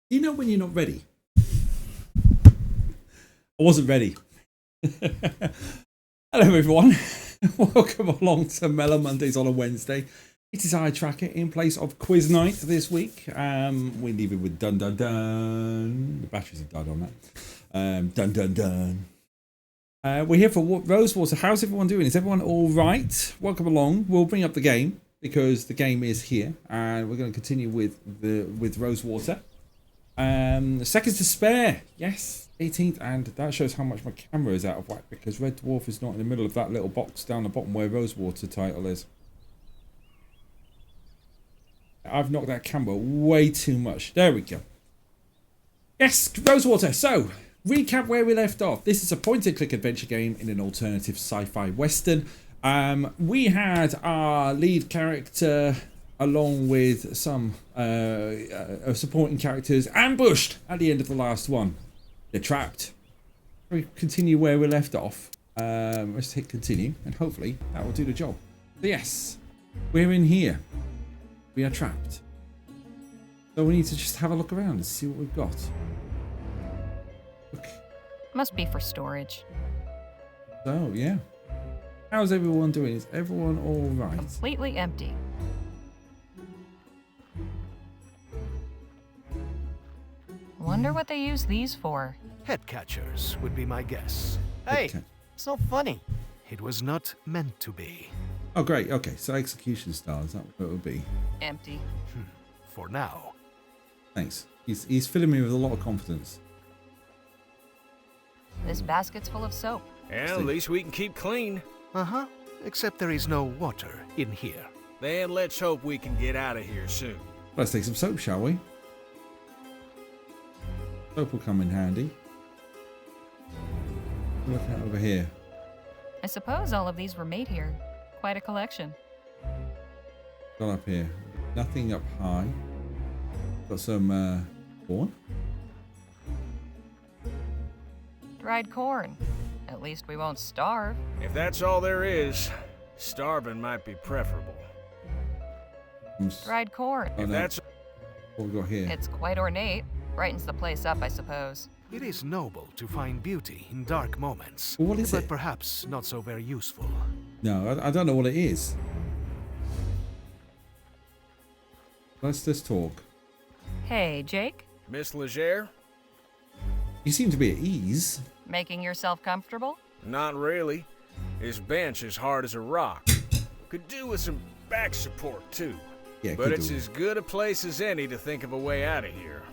You know when you're not ready? I wasn't ready. Hello everyone. Welcome along to Mellow Mondays on a Wednesday. It is Eye Tracker in place of Quiz Night this week. We leave it with dun dun dun. The batteries have died on that. Dun dun dun. We're here for Rosewater. How's everyone doing? Is everyone all right? Welcome along. We'll bring up the game because the game is here, and we're going to continue with Rosewater. Seconds to spare. Yes, 18th, and that shows how much my camera is out of whack because Red Dwarf is not in the middle of that little box down the bottom where Rosewater title is. I've knocked that camera way too much. There we go. Yes, Rosewater. So, recap where we left off. This is a point-and-click adventure game in an alternative sci-fi western. We had our lead character along with some supporting characters ambushed at the end of the last one. They're trapped. We continue where we left off. Let's hit continue, and hopefully that will do the job. So yes, we're in here. We are trapped. So we need to just have a look around and see what we've got. Look. Must be for storage. So yeah. How's everyone doing? Is everyone all right? Completely empty. Wonder what they use these for. Head catchers would be my guess. Hey, it's not funny. It was not meant to be. Oh great, okay, so execution stars, that's what it would be. Empty. For now. Thanks. He's filling me with a lot of confidence. This basket's full of soap. Yeah, at least we can keep clean. Uh-huh. Except there is no water in here. Then let's hope we can get out of here soon. Let's take some soap, shall we? Soap will come in handy. Look at over here. I suppose all of these were made here. Quite a collection. Got up here. Nothing up high. Got some corn. Dried corn. At least we won't starve. If that's all there is, starving might be preferable. Dried corn. Oh, If no. that's What we got here? It's quite ornate. Brightens the place up, I suppose. It is noble to find beauty in dark moments. Well, what is but it? perhaps not so very useful. No, I don't know what it is. Let's just talk. Hey, Jake? Miss Legere? You seem to be at ease. Making yourself comfortable? Not really. His bench is hard as a rock. Could do with some back support too. Yeah, But could it's do. as good a place as any to think of a way out of here.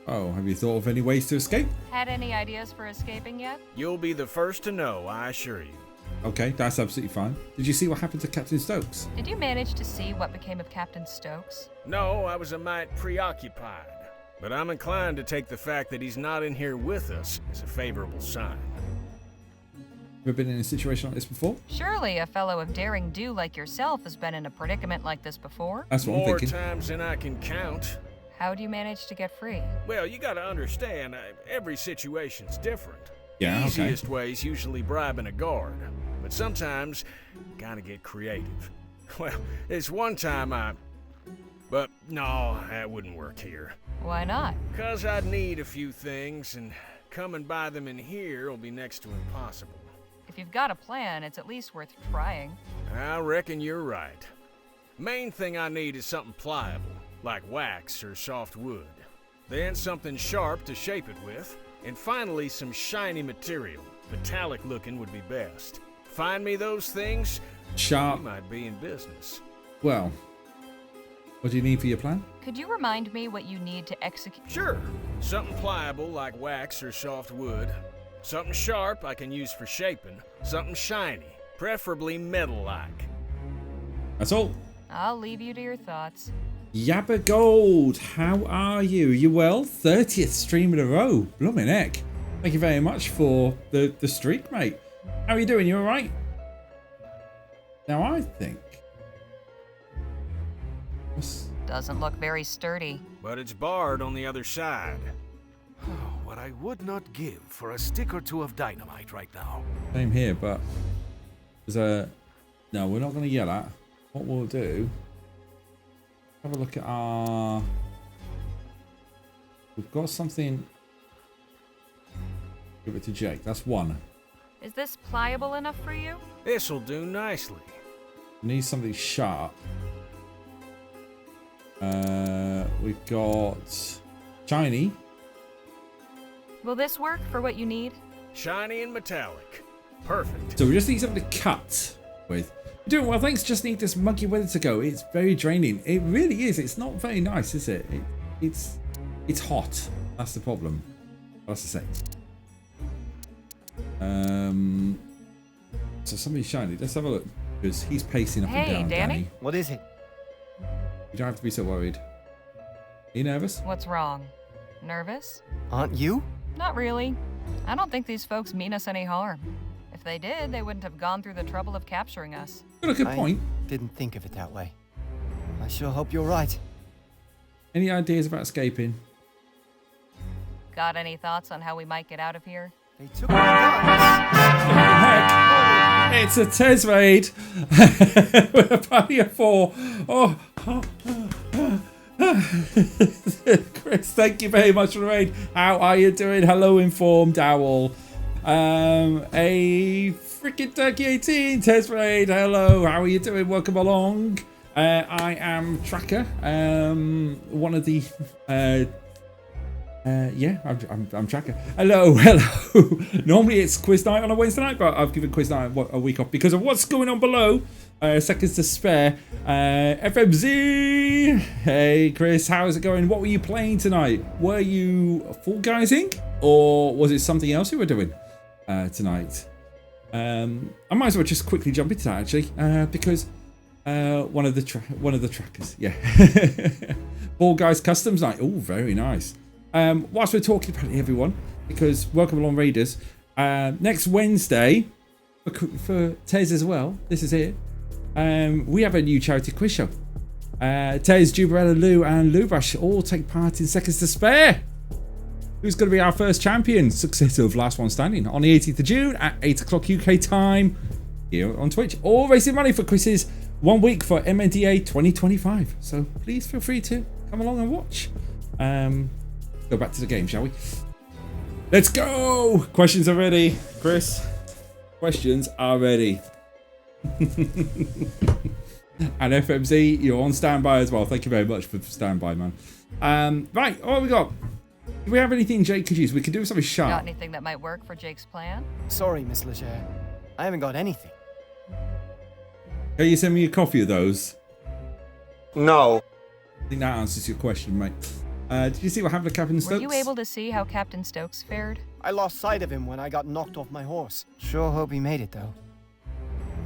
Oh, have you thought of any ways to escape? Had any ideas for escaping yet? You'll be the first to know, I assure you. Okay, that's absolutely fine. Did you see what happened to Captain Stokes? Did you manage to see what became of Captain Stokes? No, I was a mite preoccupied. But I'm inclined to take the fact that he's not in here with us as a favorable sign. Ever been in a situation like this before? Surely a fellow of daring do like yourself has been in a predicament like this before. That's what I'm More thinking. times than I can count. How'd you manage to get free? Well, you gotta understand, every situation's different. Yeah, The okay. easiest way's usually bribing a guard, but sometimes you gotta get creative. Well, there's one time But no, that wouldn't work here. Why not? 'Cause I'd need a few things, and coming by them in here will be next to impossible. If you've got a plan, it's at least worth trying. I reckon you're right. Main thing I need is something pliable, like wax or soft wood. Then something sharp to shape it with, and finally some shiny material. Metallic looking would be best. Find me those things, Sharp. you might be in business. Well, what do you need for your plan? Could you remind me what you need to execute? Sure, something pliable like wax or soft wood. Something sharp I can use for shaping. Something shiny, preferably metal-like. That's all. I'll leave you to your thoughts. Yabba Gold, how are you? You well? 30th stream in a row. Blooming heck. Thank you very much for the streak, mate. How are you doing? You alright? Now I think... Doesn't look very sturdy. But it's barred on the other side. What I would not give for a stick or two of dynamite right now. Same here, but... There's a... No, we're not going to yell at. What we'll do... Have a look at our... We've got something... Give it to Jake. That's one. Is this pliable enough for you? This'll do nicely. Need something sharp. We've got... Shiny. Will this work for what you need? Shiny and metallic. Perfect. So we just need something to cut with. You're doing well, thanks. Just need this muggy weather to go. It's very draining. It really is. It's not very nice, is it? It's hot. That's the problem. What's to say? So somebody's shiny. Let's have a look. Because he's pacing up and Hey, down. Danny? What is it? You don't have to be so worried. Are you nervous? What's wrong? Nervous? Aren't you? Not really. I don't think these folks mean us any harm. If they did, they wouldn't have gone through the trouble of capturing us. Got a good point. Didn't think of it that way. I sure hope you're right. Any ideas about escaping? Got any thoughts on how we might get out of here? They took my guns. Heck, it's a Tez raid with a party of 4. Oh. Chris, thank you very much for the raid. How are you doing? Hello, Informed Owl. A freaking Turkey 18 Tez raid. Hello, how are you doing? Welcome along. I am Tracker. One of the yeah, I'm Tracker. Hello. Normally it's quiz night on a Wednesday night, but I've given quiz night a week off because of what's going on below. Seconds to spare. FMZ. Hey, Chris, how's it going? What were you playing tonight? Were you Fall Guys Inc? Or was it something else you were doing tonight? I might as well just quickly jump into that actually, because one of the trackers, yeah. Fall Guys Customs Night. Oh, very nice. Whilst we're talking about it, everyone, because welcome along, Raiders. Next Wednesday, for Tez as well, this is it. We have a new charity quiz show. Tez, Jubarella, Lou, and Lubash all take part in Seconds to Spare. Who's going to be our first champion? Success of Last One Standing on the 18th of June at 8 o'clock UK time here on Twitch. All raising money for quizzes 1 week for MNDA 2025. So please feel free to come along and watch. Go back to the game, shall we? Let's go! Questions are ready, Chris. Questions are ready. And FMZ, you're on standby as well. Thank you very much for standby, man. Right, what have we got? Do we have anything Jake could use? We could do something sharp. Got anything that might work for Jake's plan? Sorry, Miss Leger. I haven't got anything. Can you send me a copy of those? No. I think that answers your question, mate. Did you see what happened to Captain Stokes? Were you able to see how Captain Stokes fared? I lost sight of him when I got knocked off my horse. Sure hope he made it, though.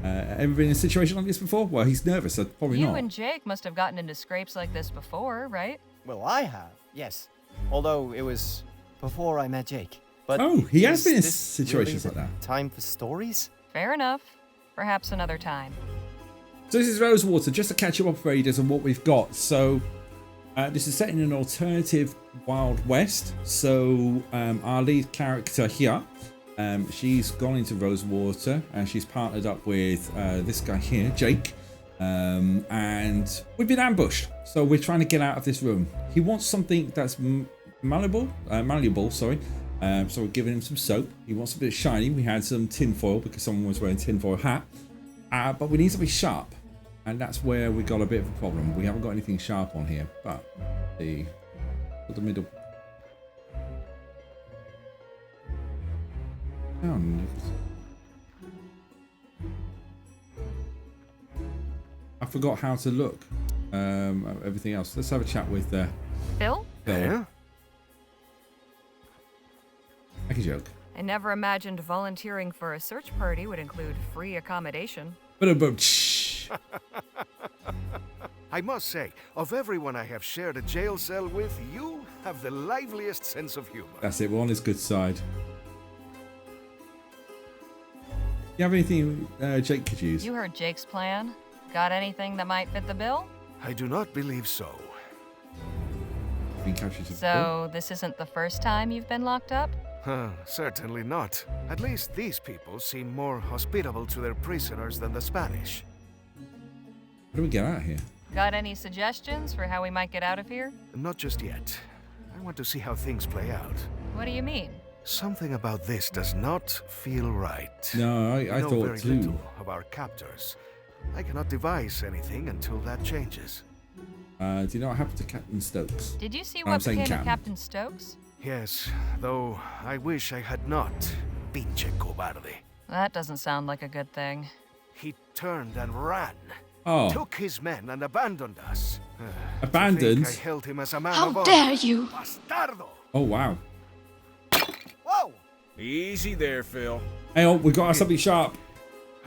Ever been in a situation like this before? Well, he's nervous, so probably not. You and Jake must have gotten into scrapes like this before, right? Well, I have, yes. Although it was before I met Jake. But Oh, he has been in this situations really like that. Time for stories? Fair enough. Perhaps another time. So this is Rosewater, just to catch you up, Raiders, on what we've got. So this is set in an alternative Wild West. So our lead character here, she's gone into Rosewater and she's partnered up with this guy here, Jake. And we've been ambushed. So we're trying to get out of this room. He wants something that's malleable, sorry. So we're giving him some soap. He wants a bit shiny. We had some tinfoil because someone was wearing a tinfoil hat. But we need something sharp. And that's where we got a bit of a problem. We haven't got anything sharp on here. But the middle. Oh, I forgot how to look. Everything else. Let's have a chat with Phil? Phil. Make a joke. I never imagined volunteering for a search party would include free accommodation. But I must say, of everyone I have shared a jail cell with, you have the liveliest sense of humor. that's it. We're on his good side. You have anything Jake could use? You heard Jake's plan. Got anything that might fit the bill? I do not believe so. Been captured to So, this isn't the first time you've been locked up? Certainly not. At least these people seem more hospitable to their prisoners than the Spanish. How do we get out of here? Got any suggestions for how we might get out of here? Not just yet. I want to see how things play out. What do you mean? Something about this does not feel right. No, I know thought very too. little of our captors. I cannot devise anything until that changes. Do you know what happened to Captain Stokes? Did you see I'm what saying became of Captain. Captain Stokes? Yes, though I wish I had not. Pinche cobarde. That doesn't sound like a good thing. He turned and ran. Oh, Took his men and abandoned us. abandoned? I held him as a man How of honor. dare you! Bastardo! Oh, wow. Whoa! Easy there, Phil. Hey, oh, we got something sharp.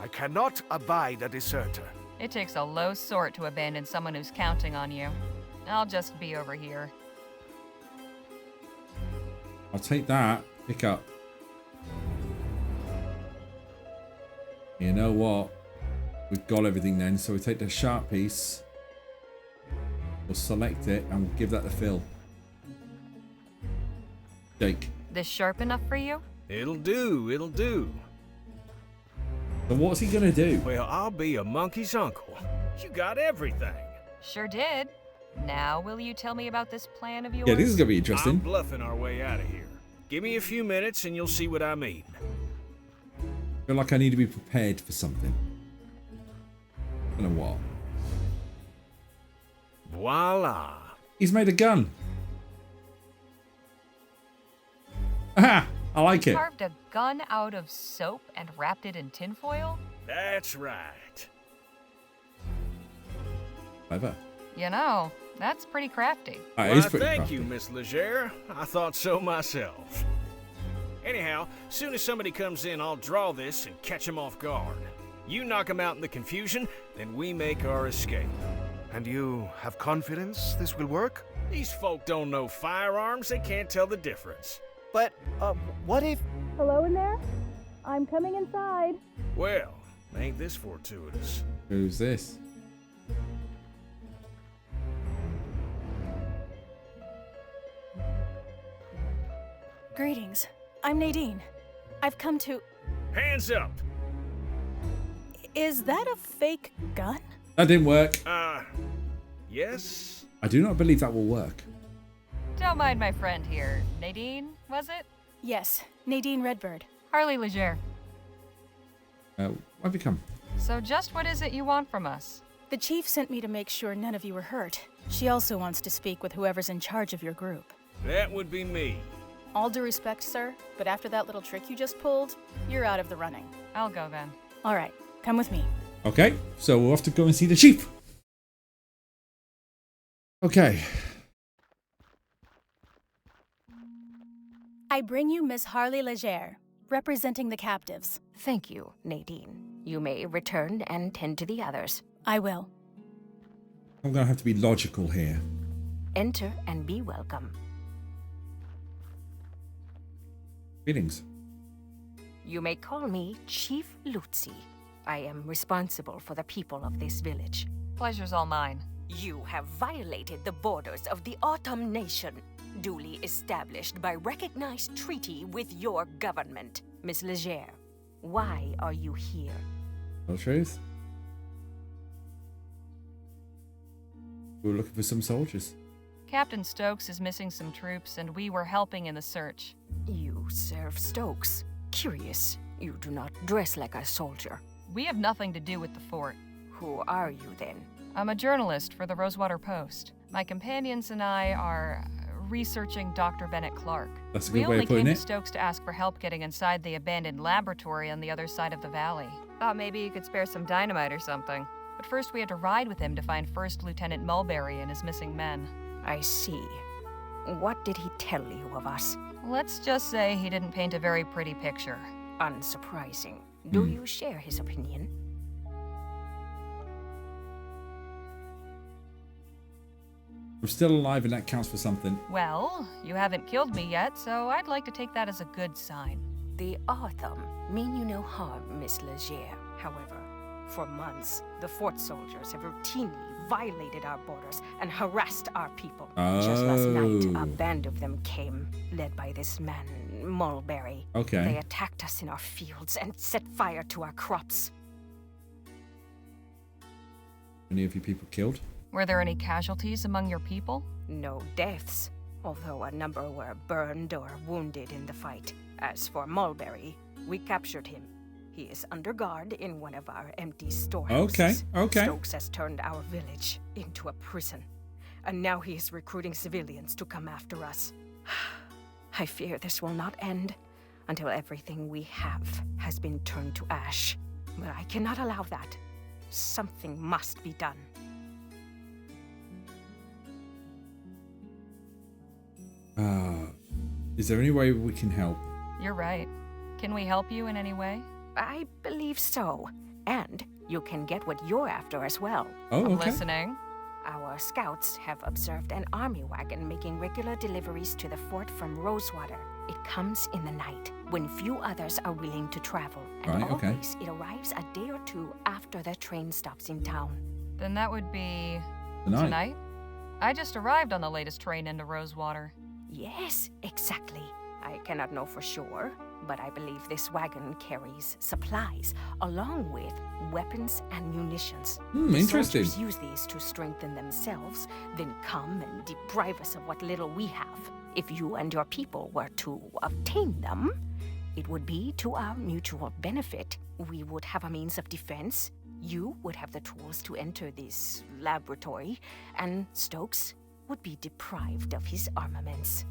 I cannot abide a deserter. It takes a low sort to abandon someone who's counting on you. I'll just be over here. I'll take that. Pick up. You know what? We've got everything then, so we take the sharp piece. We'll select it and we'll give that to Phil. Jake. This sharp enough for you? It'll do, it'll do. So what's he gonna do? Well, I'll be a monkey's uncle. You got everything. Sure did. Now, will you tell me about this plan of yours? Yeah, this is gonna be I'm interesting. bluffing our way out of here. Give me a few minutes and you'll see what I mean. I feel like I need to be prepared for something. I don't know what. Voila. He's made a gun. Aha! I like it. Carved a gun out of soap and wrapped it in tinfoil? That's right. Clever. You know, that's pretty crafty. That Why, is pretty thank crafty. you, Miss Leger. I thought so myself. Anyhow, soon as somebody comes in, I'll draw this and catch them off guard. You knock them out in the confusion, then we make our escape. And you have confidence this will work? These folk don't know firearms, they can't tell the difference. But, what if... Hello in there? I'm coming inside. Well, ain't this fortuitous? Who's this? Greetings. I'm Nadine. I've come to... Hands up! Is that a fake gun? That didn't work. Yes? I do not believe that will work. Don't mind my friend here. Nadine, was it? Yes, Nadine Redbird. Harley Leger. What have you come? So just what is it you want from us? The chief sent me to make sure none of you were hurt. She also wants to speak with whoever's in charge of your group. That would be me. All due respect, sir, but after that little trick you just pulled, you're out of the running. I'll go then. All right, come with me. Okay, so we'll have to go and see the chief. Okay. I bring you Miss Harley Legere, representing the captives. Thank you, Nadine. You may return and tend to the others. I will. I'm going to have to be logical here. Enter and be welcome. Feelings. You may call me Chief Lutzi. I am responsible for the people of this village. Pleasure's all mine. You have violated the borders of the Autumn Nation, duly established by recognized treaty with your government. Miss Legere, why are you here? No truth. We were looking for some soldiers. Captain Stokes is missing some troops, and we were helping in the search. You serve Stokes. Curious, you do not dress like a soldier. We have nothing to do with the fort. Who are you then? I'm a journalist for the Rosewater Post. My companions and I are researching Dr. Bennett Clark. That's a We good way only of putting came it. to Stokes to ask for help getting inside the abandoned laboratory on the other side of the valley. Thought maybe you could spare some dynamite or something. But first we had to ride with him to find First Lieutenant Mulberry and his missing men. I see. What did he tell you of us? Let's just say he didn't paint a very pretty picture. Unsurprising. Do you share his opinion? I'm still alive and that counts for something. Well, you haven't killed me yet, so I'd like to take that as a good sign. The Autumn mean you no harm, Miss Legere. However, for months, the fort soldiers have routinely violated our borders and harassed our people. Just last night, a band of them came, led by this man, Mulberry. Okay. They attacked us in our fields and set fire to our crops. Any of you people killed? Were there any casualties among your people? No deaths, although a number were burned or wounded in the fight. As for Mulberry, we captured him. He is under guard in one of our empty storehouses. Okay. Stokes has turned our village into a prison, and now he is recruiting civilians to come after us. I fear this will not end until everything we have has been turned to ash. But I cannot allow that. Something must be done. Is there any way we can help? You're right. Can we help you in any way? I believe so. And you can get what you're after as well. Oh, I'm okay. listening. Our scouts have observed an army wagon making regular deliveries to the fort from Rosewater. It comes in the night, when few others are willing to travel. And Right, okay. always it arrives a day or two after the train stops in town. Then that would be... Tonight. I just arrived on the latest train into Rosewater. Yes, exactly. I cannot know for sure, but I believe this wagon carries supplies, along with weapons and munitions. The Interesting. soldiers use these to strengthen themselves, then come and deprive us of what little we have. If you and your people were to obtain them, it would be to our mutual benefit. We would have a means of defense, you would have the tools to enter this laboratory, and Stokes would be deprived of his armaments.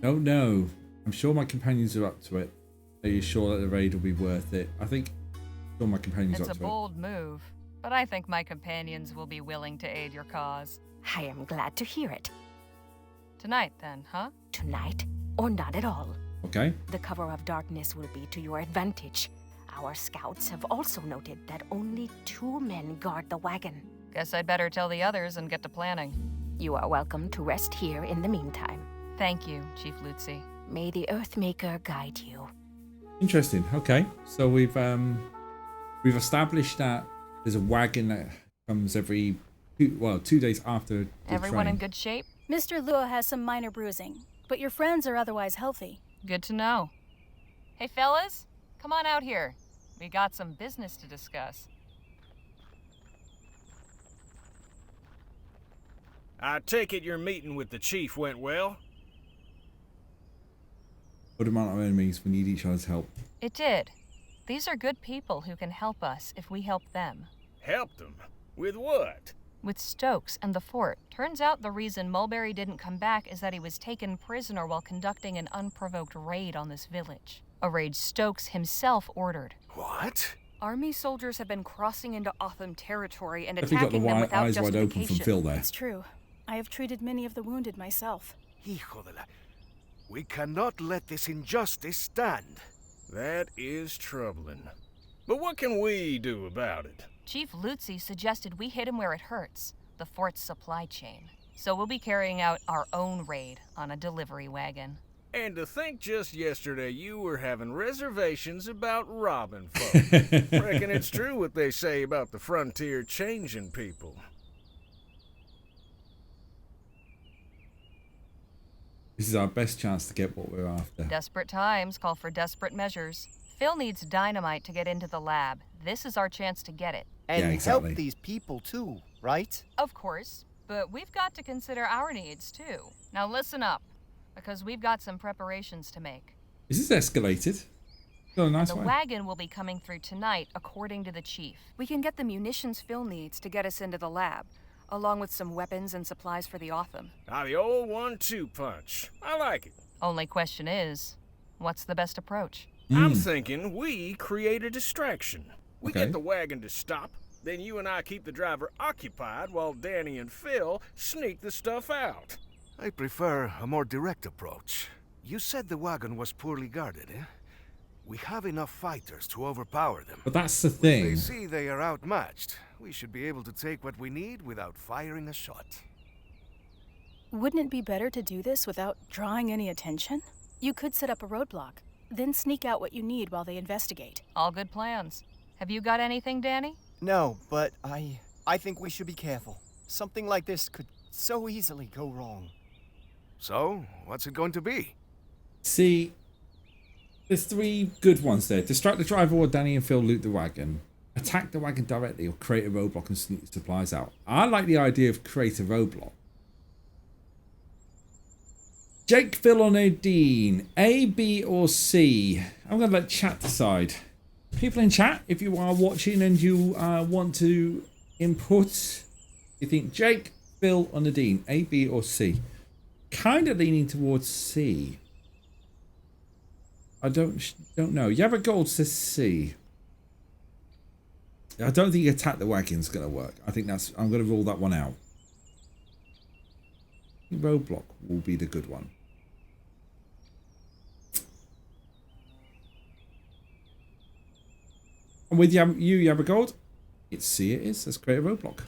Oh no. I'm sure my companions are up to it. Are you sure that the raid will be worth it? I think sure my companions It's are a up to it. bold move, but I think my companions will be willing to aid your cause. I am glad to hear it. Tonight, then, huh? Tonight, or not at all. Okay. The cover of darkness will be to your advantage. Our scouts have also noted that only 2 men guard the wagon. Guess I'd better tell the others and get to planning. You are welcome to rest here in the meantime. Thank you, Chief Lutzi. May the Earthmaker guide you. Interesting. Okay. So we've established that there's a wagon that comes every 2 days after the Everyone train. in good shape? Mr. Luo has some minor bruising, but your friends are otherwise healthy. Good to know. Hey, fellas, come on out here. We got some business to discuss. I take it your meeting with the chief went well? Good amount of enemies. We need each other's help. It did. These are good people who can help us if we help them. Helped them? With what? With Stokes and the fort. Turns out the reason Mulberry didn't come back is that he was taken prisoner while conducting an unprovoked raid on this village. A raid Stokes himself ordered. What? Army soldiers have been crossing into Otham territory and I think got the attacking them without eyes wide open from justification. Phil there. It's true. I have treated many of the wounded myself. Hijo de la... We cannot let this injustice stand. That is troubling. But what can we do about it? Chief Lutzi suggested we hit him where it hurts, the fort's supply chain. So we'll be carrying out our own raid on a delivery wagon. And to think just yesterday you were having reservations about robbing folk. Reckon it's true what they say about the frontier changing people. This is our best chance to get what we're after. Desperate times call for desperate measures. Phil needs dynamite to get into the lab. This is our chance to get it. And Yeah, exactly. help these people too, right? Of course, but we've got to consider our needs too. Now listen up, because we've got some preparations to make. Is this escalated? Oh, nice The one. wagon will be coming through tonight, according to the chief. We can get the munitions Phil needs to get us into the lab, along with some weapons and supplies for the Otham. The old 1-2 punch. I like it. Only question is, what's the best approach? I'm thinking we create a distraction. We Okay. get the wagon to stop, then you and I keep the driver occupied while Danny and Phil sneak the stuff out. I prefer a more direct approach. You said the wagon was poorly guarded, eh? We have enough fighters to overpower them. But that's the They thing. see they are outmatched. We should be able to take what we need without firing a shot. Wouldn't it be better to do this without drawing any attention? You could set up a roadblock, then sneak out what you need while they investigate. All good plans. Have you got anything, Danny? No, but I think we should be careful. Something like this could so easily go wrong. So, what's it going to be? See, there's 3 good ones there. Distract the driver or Danny and Phil loot the wagon. Attack the wagon directly or create a roadblock and sneak the supplies out. I like the idea of create a roadblock. Jake, Phil or Nadine? A, B or C? I'm going to let chat decide. People in chat, if you are watching and you want to input, you think Jake, Phil or Nadine? A, B or C? Kind of leaning towards C. I don't know. Yabba Gold says C. I don't think attack the wagon's going to work. I think I'm going to rule that one out. Roadblock will be the good one. And with you, Yabba Gold, it's C it is. Let's create a roadblock.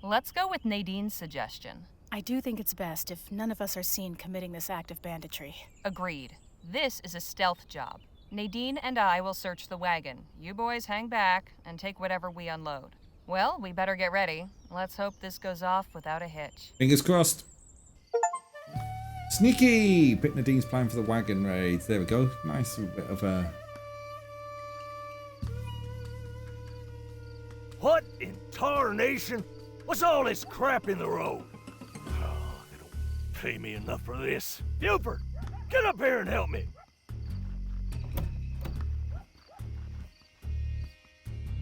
Let's go with Nadine's suggestion. I do think it's best if none of us are seen committing this act of banditry. Agreed. This is a stealth job. Nadine and I will search the wagon. You boys hang back and take whatever we unload. Well, we better get ready. Let's hope this goes off without a hitch. Fingers crossed. Sneaky! Pick Nadine's plan for the wagon raids. There we go. Nice bit of a... What in tarnation? What's all this crap in the road? Oh, they don't pay me enough for this. Buford, get up here and help me.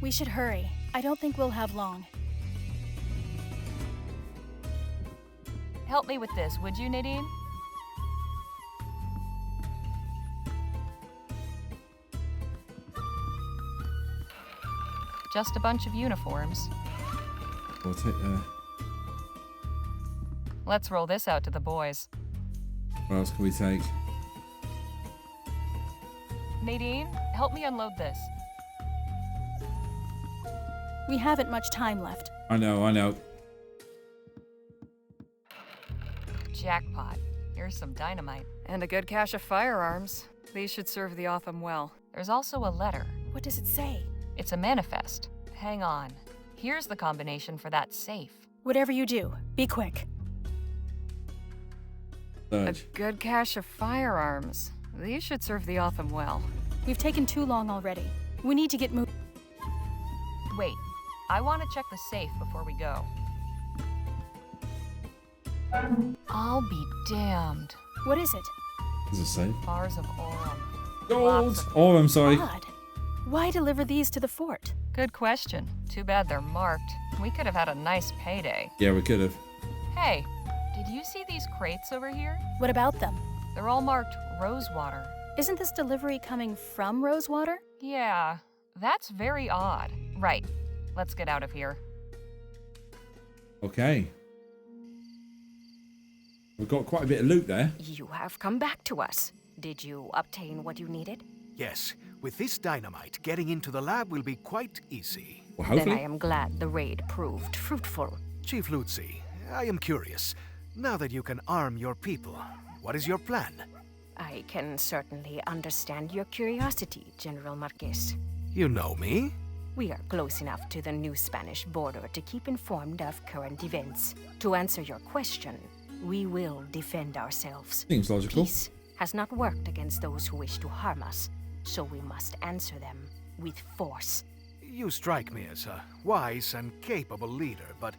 We should hurry. I don't think we'll have long. Help me with this, would you, Nadine? Just a bunch of uniforms. We'll take, Let's roll this out to the boys. what else can we take? Nadine, help me unload this. We haven't much time left. I know. Jackpot. Here's some dynamite. And a good cache of firearms. These should serve the Otham well. There's also a letter. What does it say? It's a manifest. Hang on. Here's the combination for that safe. Whatever you do, be quick. A Surge. good cache of firearms. These should serve the Otham well. We've taken too long already. We need to get moving. Wait, I want to check the safe before we go. I'll be damned. What is it? Does it say? Bars of Aurum. Gold! Lots of- Oh, I'm sorry. Odd. Why deliver these to the fort? Good question. Too bad they're marked. We could have had a nice payday. Yeah, we could have. Hey, did you see these crates over here? What about them? They're all marked Rosewater. Isn't this delivery coming from Rosewater? Yeah, That's very odd. Right. Let's get out of here. Okay. We've got quite a bit of loot there. You have come back to us. Did you obtain what you needed? Yes, with this dynamite, getting into the lab will be quite easy. Well, Then hopefully. I am glad the raid proved fruitful. Chief Lutzi, I am curious. Now that you can arm your people, what is your plan? I can certainly understand your curiosity, General Marquez. You know me? We are close enough to the new Spanish border to keep informed of current events. To answer your question, we will defend ourselves. Seems logical. Peace has not worked against those who wish to harm us, so we must answer them with force. You strike me as a wise and capable leader, but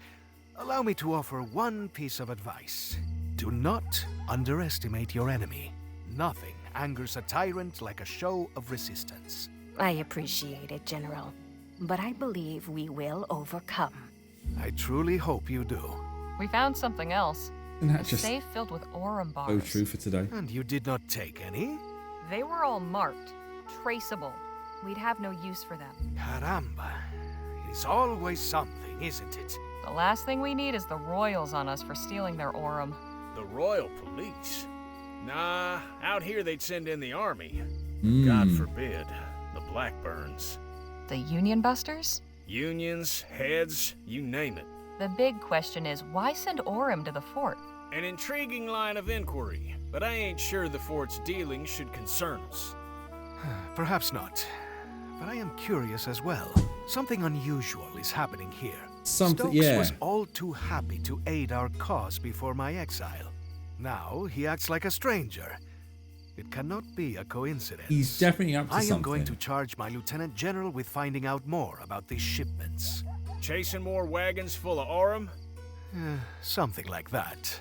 allow me to offer one piece of advice. Do not underestimate your enemy. Nothing angers a tyrant like a show of resistance. I appreciate it, General, but I believe we will overcome. I truly hope you do. We found something else. Isn't that A just safe filled with Aurum so bars. true for today? And you did not take any? They were all marked. Traceable. We'd have no use for them. Caramba. It is always something, isn't it? The last thing we need is the Royals on us for stealing their Aurum. The Royal Police? Nah, out here they'd send in the army. Mm. God forbid, the Blackburns. The Union Busters? Unions, heads, you name it. The big question is, why send Aurum to the fort? An intriguing line of inquiry, but I ain't sure the fort's dealings should concern us. Perhaps not. But I am curious as well. Something unusual is happening here. Something, Stokes yeah. was all too happy to aid our cause before my exile. Now he acts like a stranger. It cannot be a coincidence. He's definitely up to I am something. going to charge my Lieutenant General with finding out more about these shipments. Chasing more wagons full of Aurum? Something like that.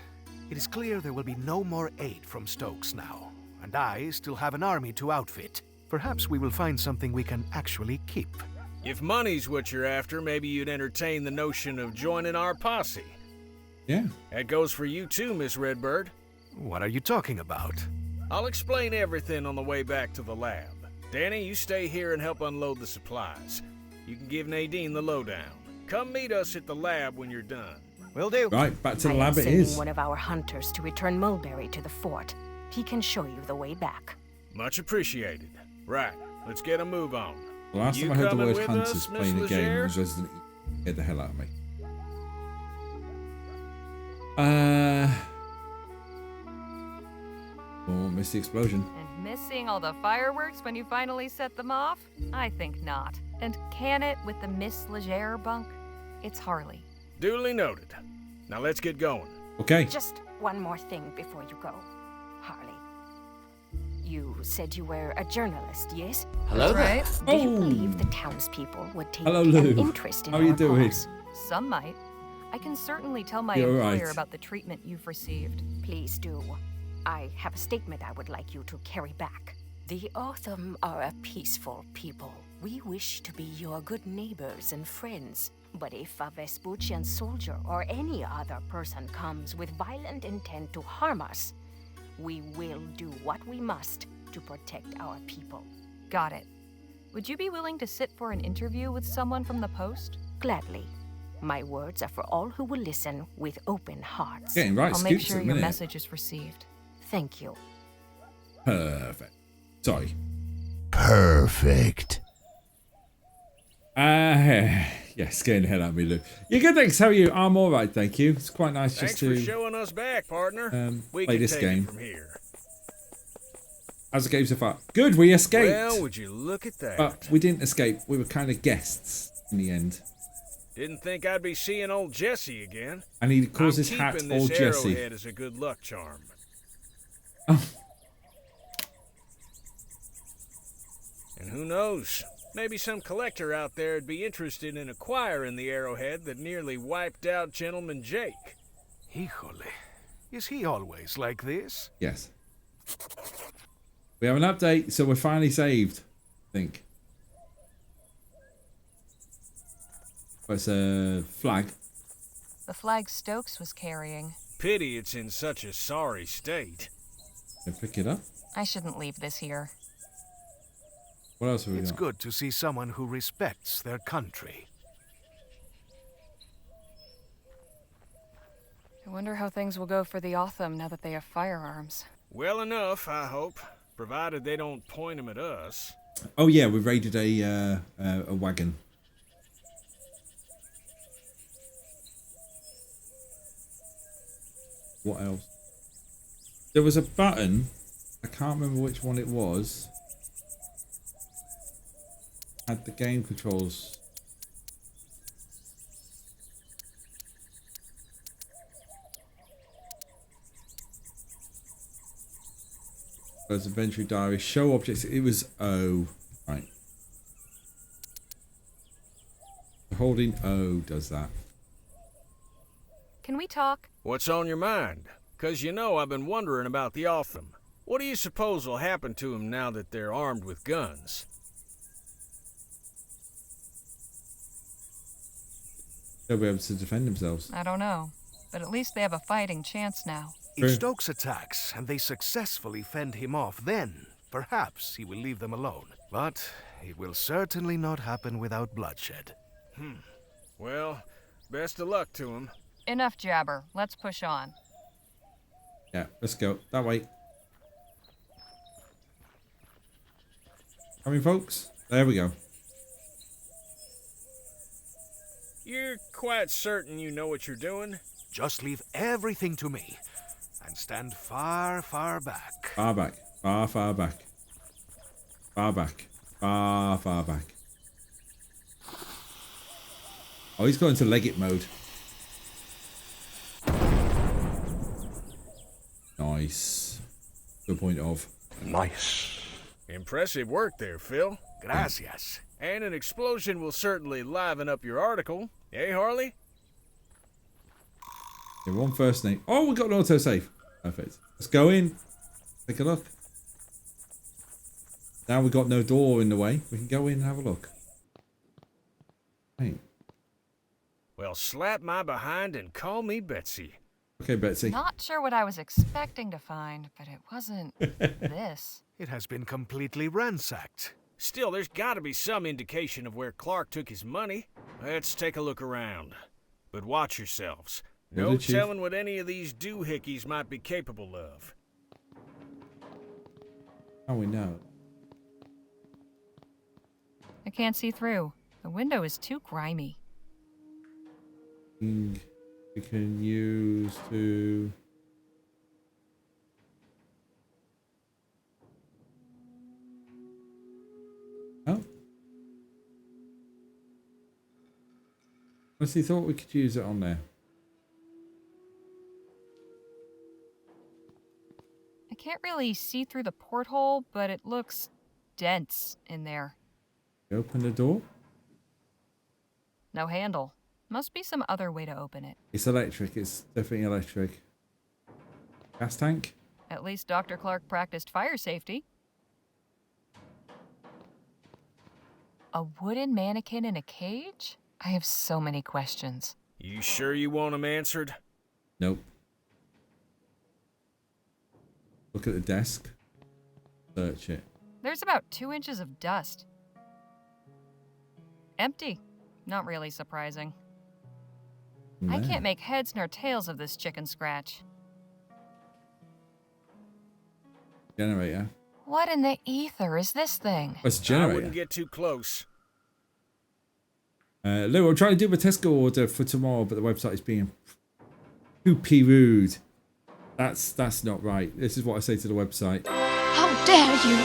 It is clear there will be no more aid from Stokes now, and I still have an army to outfit. Perhaps we will find something we can actually keep. If money's what you're after, maybe you'd entertain the notion of joining our posse. Yeah. That goes for you too, Miss Redbird. What are you talking about? I'll explain everything on the way back to the lab. Danny, you stay here and help unload the supplies. You can give Nadine the lowdown. Come meet us at the lab when you're done. Will do. Right, back to the I am lab it sending is. one of our hunters to return Mulberry to the fort. He can show you the way back. Much appreciated. Right, let's get a move on. The last You time I heard the coming word with hunters us, Miss playing a game Legere? was Resident Evil. Get the hell out of me. Won't miss the explosion. And miss seeing all the fireworks when you finally set them off? I think not. And can it with the Miss Legere bunk? It's Harley. Duly noted. Now let's get going. Okay. Just one more thing before you go, Harley. You said you were a journalist, yes? Hello there. Right? Do you Oh. believe the townspeople would take Hello, an Lou. interest in How our you doing? cause? Some might. I can certainly tell my You're employer right. about the treatment you've received. Please do. I have a statement I would like you to carry back. The Otham are a peaceful people. We wish to be your good neighbors and friends. But if a Vespuccian soldier or any other person comes with violent intent to harm us, we will do what we must to protect our people. Got it. Would you be willing to sit for an interview with someone from the post? Gladly. My words are for all who will listen with open hearts. Getting right I'll make scoops sure at the your minute. message is received. Thank you. Perfect. Sorry. Perfect. Yeah, scaring the hell out of me, Lou. You good, thanks. How are you? I'm all right, thank you. It's quite nice Thanks just for to showing us back, partner. We play can this take game. it from here. How's the game so far? Good, we escaped. Well, would you look at that? But we didn't escape. We were kind of guests in the end. Didn't think I'd be seeing old Jesse again. And he calls I'm his hat keeping old this Jesse. arrowhead as a good luck charm. Oh. And who knows? Maybe some collector out there would be interested in acquiring the arrowhead that nearly wiped out Gentleman Jake. Híjole. Is he always like this? Yes. We have an update, so we're finally saved, I think. Oh, it's a flag. The flag Stokes was carrying. Pity it's in such a sorry state. Can I pick it up? I shouldn't leave this here. What else have we It's got? good to see someone who respects their country. I wonder how things will go for the Otham now that they have firearms. Well enough, I hope. Provided they don't point them at us. Oh yeah, we raided a wagon. What else? There was a button. I can't remember which one it was. Had the game controls. There's inventory diary. Show objects. It was O. Right. Holding O does that. Can we talk? What's on your mind? 'Cause you know I've been wondering about the Otham. What do you suppose will happen to them now that they're armed with guns? They'll be able to defend themselves. I don't know. But at least they have a fighting chance now. If Stokes attacks and they successfully fend him off, then perhaps he will leave them alone. But it will certainly not happen without bloodshed. Well, best of luck to him. Enough jabber. Let's push on. Yeah, let's go. That way. Coming, folks. There we go. You're quite certain you know what you're doing? Just leave everything to me and stand far, far back. Far back. Far, far back. Far back. Far, far back. Oh, he's going to Leggett mode. Nice. Good point of. Nice. Impressive work there, Phil. Gracias. And an explosion will certainly liven up your article. Eh, Harley? Yeah, one first name. Oh, we got an autosave. Perfect. Let's go in. Take a look. Now we've got no door in the way. We can go in and have a look. Hey. Well, slap my behind and call me Betsy. Okay, Betsy. Not sure what I was expecting to find, but it wasn't this. It has been completely ransacked. Still, there's gotta be some indication of where Clark took his money. Let's take a look around. But watch yourselves. Yeah, No Chief. telling what any of these doohickeys might be capable of. How we know? I can't see through. The window is too grimy. We can use to... Oh. Honestly thought we could use it on there. I can't really see through the porthole, but it looks dense in there. Open the door. No handle. Must be some other way to open it. It's electric. It's definitely electric. Gas tank. At least Dr. Clark practiced fire safety. A wooden mannequin in a cage? I have so many questions. You sure you want them answered? Nope. Look at the desk. Search it. There's about 2 inches of dust. Empty. Not really surprising. I There. can't make heads nor tails of this chicken scratch. Generator. What in the ether is this thing? Oh, it's a I generator. wouldn't get too close. Lou, I'm trying to do a Tesco order for tomorrow, but the website is being poopy rude. That's not right. This is what I say to the website. How dare you!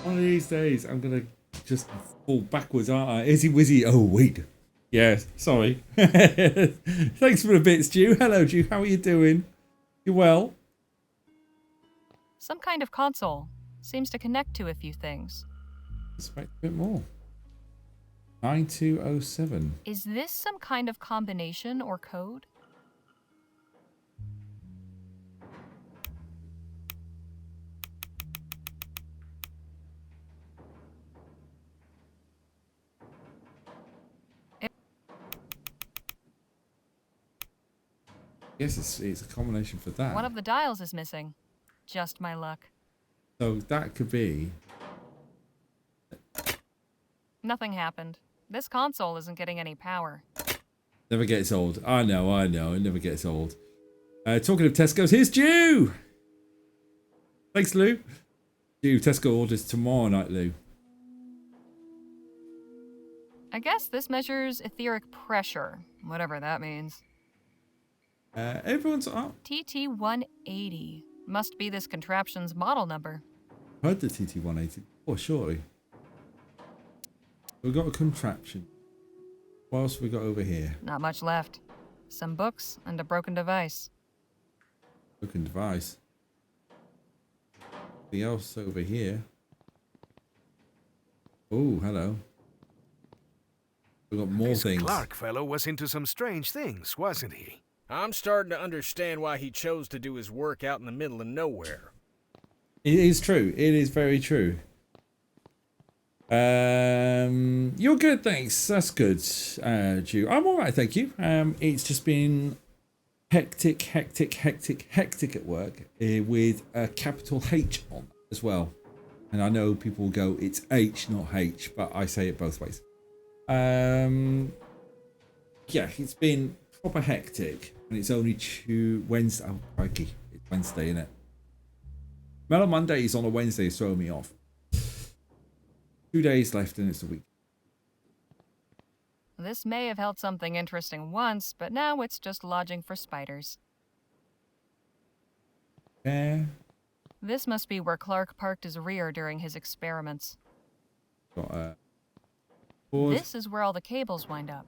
One of these days, I'm gonna just fall backwards, aren't I? Izzy Wizzy. Oh wait. Yeah, sorry. Thanks for the bits, Stu. Hello, Stu. How are you doing? You well? Some kind of console. Seems to connect to a few things. Expect a bit more. 9207. Is this some kind of combination or code? Yes, it's a combination for that. One of the dials is missing. Just my luck. So that could be. Nothing happened. This console isn't getting any power. Never gets old. I know. It never gets old. Talking of Tesco's, here's Jew. Thanks, Lou. Jew, Tesco orders tomorrow night, Lou. I guess this measures etheric pressure, whatever that means. Everyone's up. TT-180. Must be this contraption's model number. Heard the TT-180. Oh, surely. We've got a contraption. What else have we got over here? Not much left. Some books and a broken device. Broken device. Anything else over here? Oh, hello. We've got more This things. Clark fellow was into some strange things, wasn't he? I'm starting to understand why he chose to do his work out in the middle of nowhere. It is true. It is very true. You're good, thanks. That's good, Jew. I'm all right, thank you. It's just been hectic at work with a capital H on as well. And I know people will go, it's H, not H, but I say it both ways. Yeah, it's been proper hectic, and it's only Wednesday. Oh, crikey, it's Wednesday, isn't it? Mellow Mondays on a Wednesday is throwing me off. 2 days left, and it's a week. This may have held something interesting once, but now it's just lodging for spiders. Yeah. This must be where Clark parked his rear during his experiments. Got a board. This is where all the cables wind up.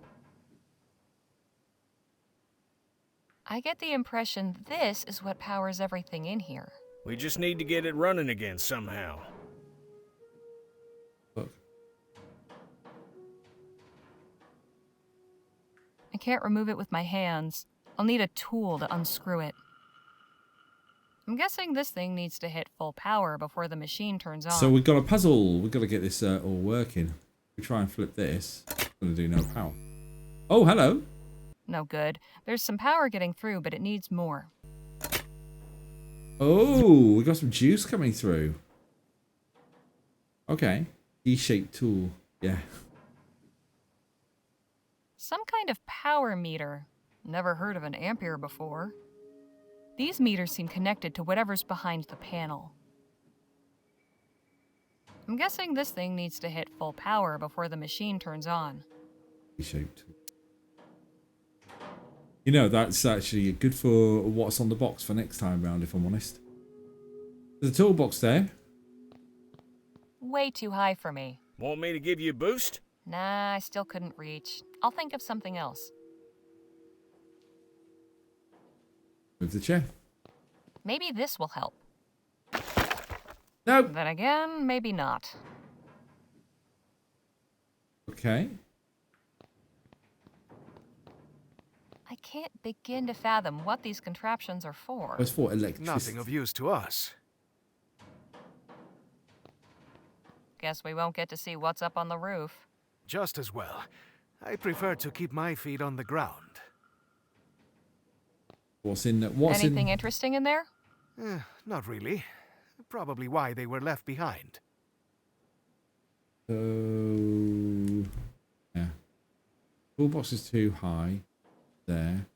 I get the impression this is what powers everything in here. We just need to get it running again somehow. Look. I can't remove it with my hands. I'll need a tool to unscrew it. I'm guessing this thing needs to hit full power before the machine turns on. So we've got a puzzle. We've got to get this all working. We try and flip this. It's going to do no power. Oh, hello. No good. There's some power getting through, but it needs more. Oh, we got some juice coming through. Okay. E-shaped tool. Yeah. Some kind of power meter. Never heard of an ampere before. These meters seem connected to whatever's behind the panel. I'm guessing this thing needs to hit full power before the machine turns on. E-shaped tool. You know, that's actually good for what's on the box for next time round, if I'm honest. There's a toolbox there. Way too high for me. Want me to give you a boost? Nah, I still couldn't reach. I'll think of something else. Move the chair. Maybe this will help. No. Then again, maybe not. Okay. I can't begin to fathom what these contraptions are for. It's for electricity. Nothing of use to us. Guess we won't get to see what's up on the roof. Just as well. I prefer to keep my feet on the ground. Anything interesting in there? Not really. Probably why they were left behind. So, yeah. Toolbox is too high. There.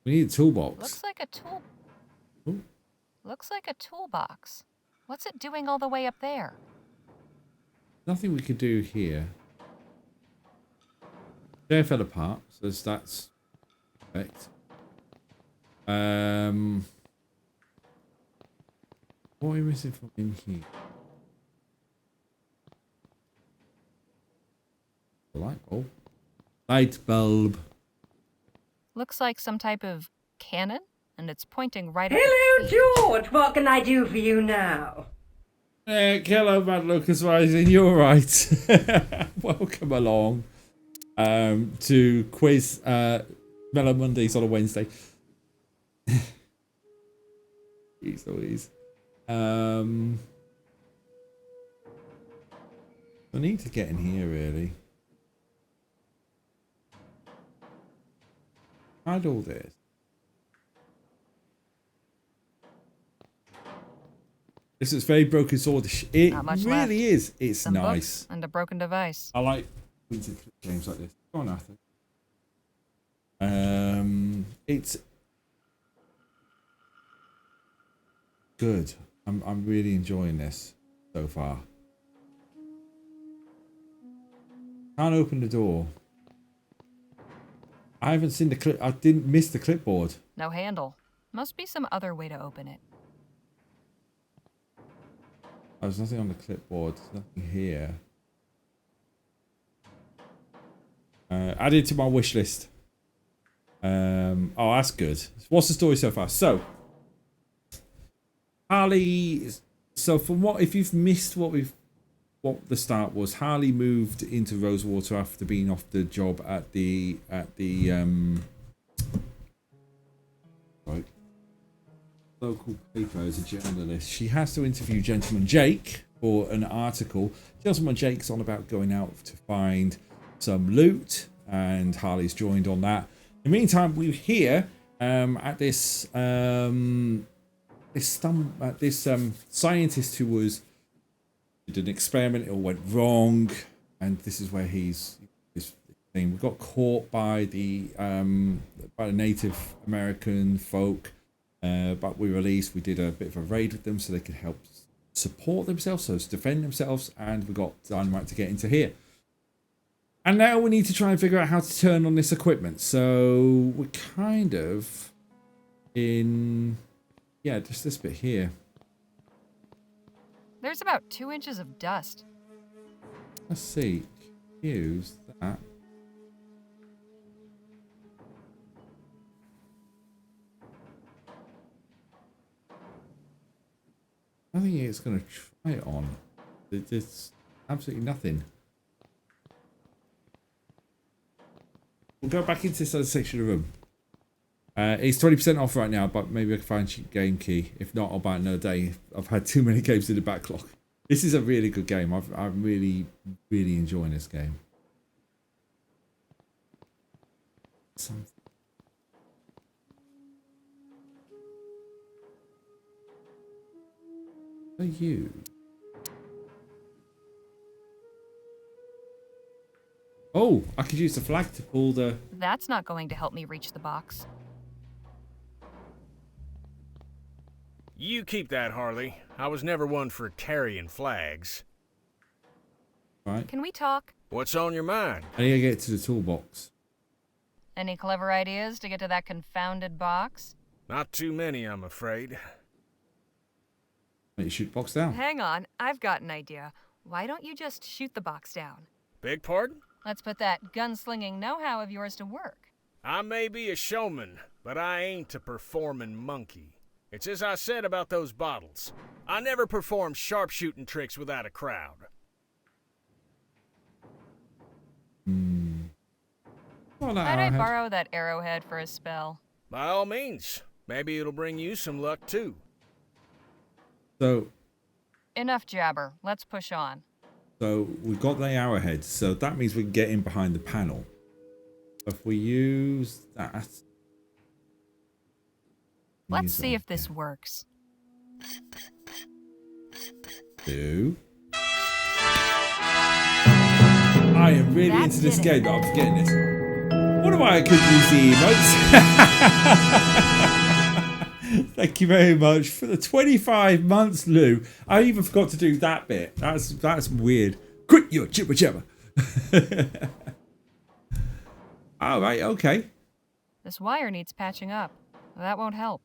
We need a toolbox. Looks like a tool. Ooh. Looks like a toolbox. What's it doing all the way up there? Nothing we could do here. Chair fell apart, so that's perfect. What are we missing from in here? A light bulb. Light bulb. Looks like some type of cannon, and it's pointing right at Hello, the cage. George. What can I do for you now? Hello, Mad Lucas Rising. You're right. Welcome along to quiz Mellow Mondays on a Wednesday. Jeez Louise. I need to get in here really. Hide all this. This is very broken swordish. It Not much really left. is. It's Some nice. books and a broken device. I like games like this. Go on, Arthur. It's good. I'm really enjoying this so far. Can't open the door. I haven't seen the clip. I didn't miss the clipboard. No handle. Must be some other way to open it. There's nothing on the clipboard. There's nothing here. Added to my wish list. Oh, that's good. What's the story so far? So, Harley. So, from what if you've missed what the start was, Harley moved into Rosewater after being off the job at the local paper as a journalist. She has to interview Gentleman Jake for an article. Gentleman Jake's on about going out to find some loot, and Harley's joined on that. In the meantime, we're here at this scientist who did an experiment. It all went wrong, and this is where he's thing. We got caught by the Native American folk, but we released. We did a bit of a raid with them so they could help support themselves, so to defend themselves, and we got dynamite to get into here. And now we need to try and figure out how to turn on this equipment. So we're kind of in, yeah, just this bit here. There's about 2 inches of dust. Let's see. Use that. I think it's going to try it on. It's absolutely nothing. We'll go back into this other section of the room. It's 20% off right now, but maybe I can find a cheap game key. If not, I'll buy it another day. I've had too many games in the backlog. This is a really good game. I'm really, really enjoying this game. Are you? Oh, I could use the flag to pull the... That's not going to help me reach the box. You keep that, Harley. I was never one for carrying flags. Right. Can we talk? What's on your mind? I need to get to the toolbox. Any clever ideas to get to that confounded box? Not too many, I'm afraid. Let you shoot the box down. Hang on, I've got an idea. Why don't you just shoot the box down? Beg pardon? Let's put that gunslinging know-how of yours to work. I may be a showman, but I ain't a performing monkey. It's as I said about those bottles. I never perform sharpshooting tricks without a crowd. Well, Might I borrow that arrowhead for a spell? By all means. Maybe it'll bring you some luck, too. So Enough jabber. Let's push on. So we've got the arrowhead, so that means we can get in behind the panel. If we use that... Let's see if this works. I am really That into this did it. game, but I'm forgetting this. What am I could use the emotes? Thank you very much for the 25 months, Lou. I even forgot to do that bit. That's weird. Quit your chipper chipper. All right, okay. This wire needs patching up. That won't help.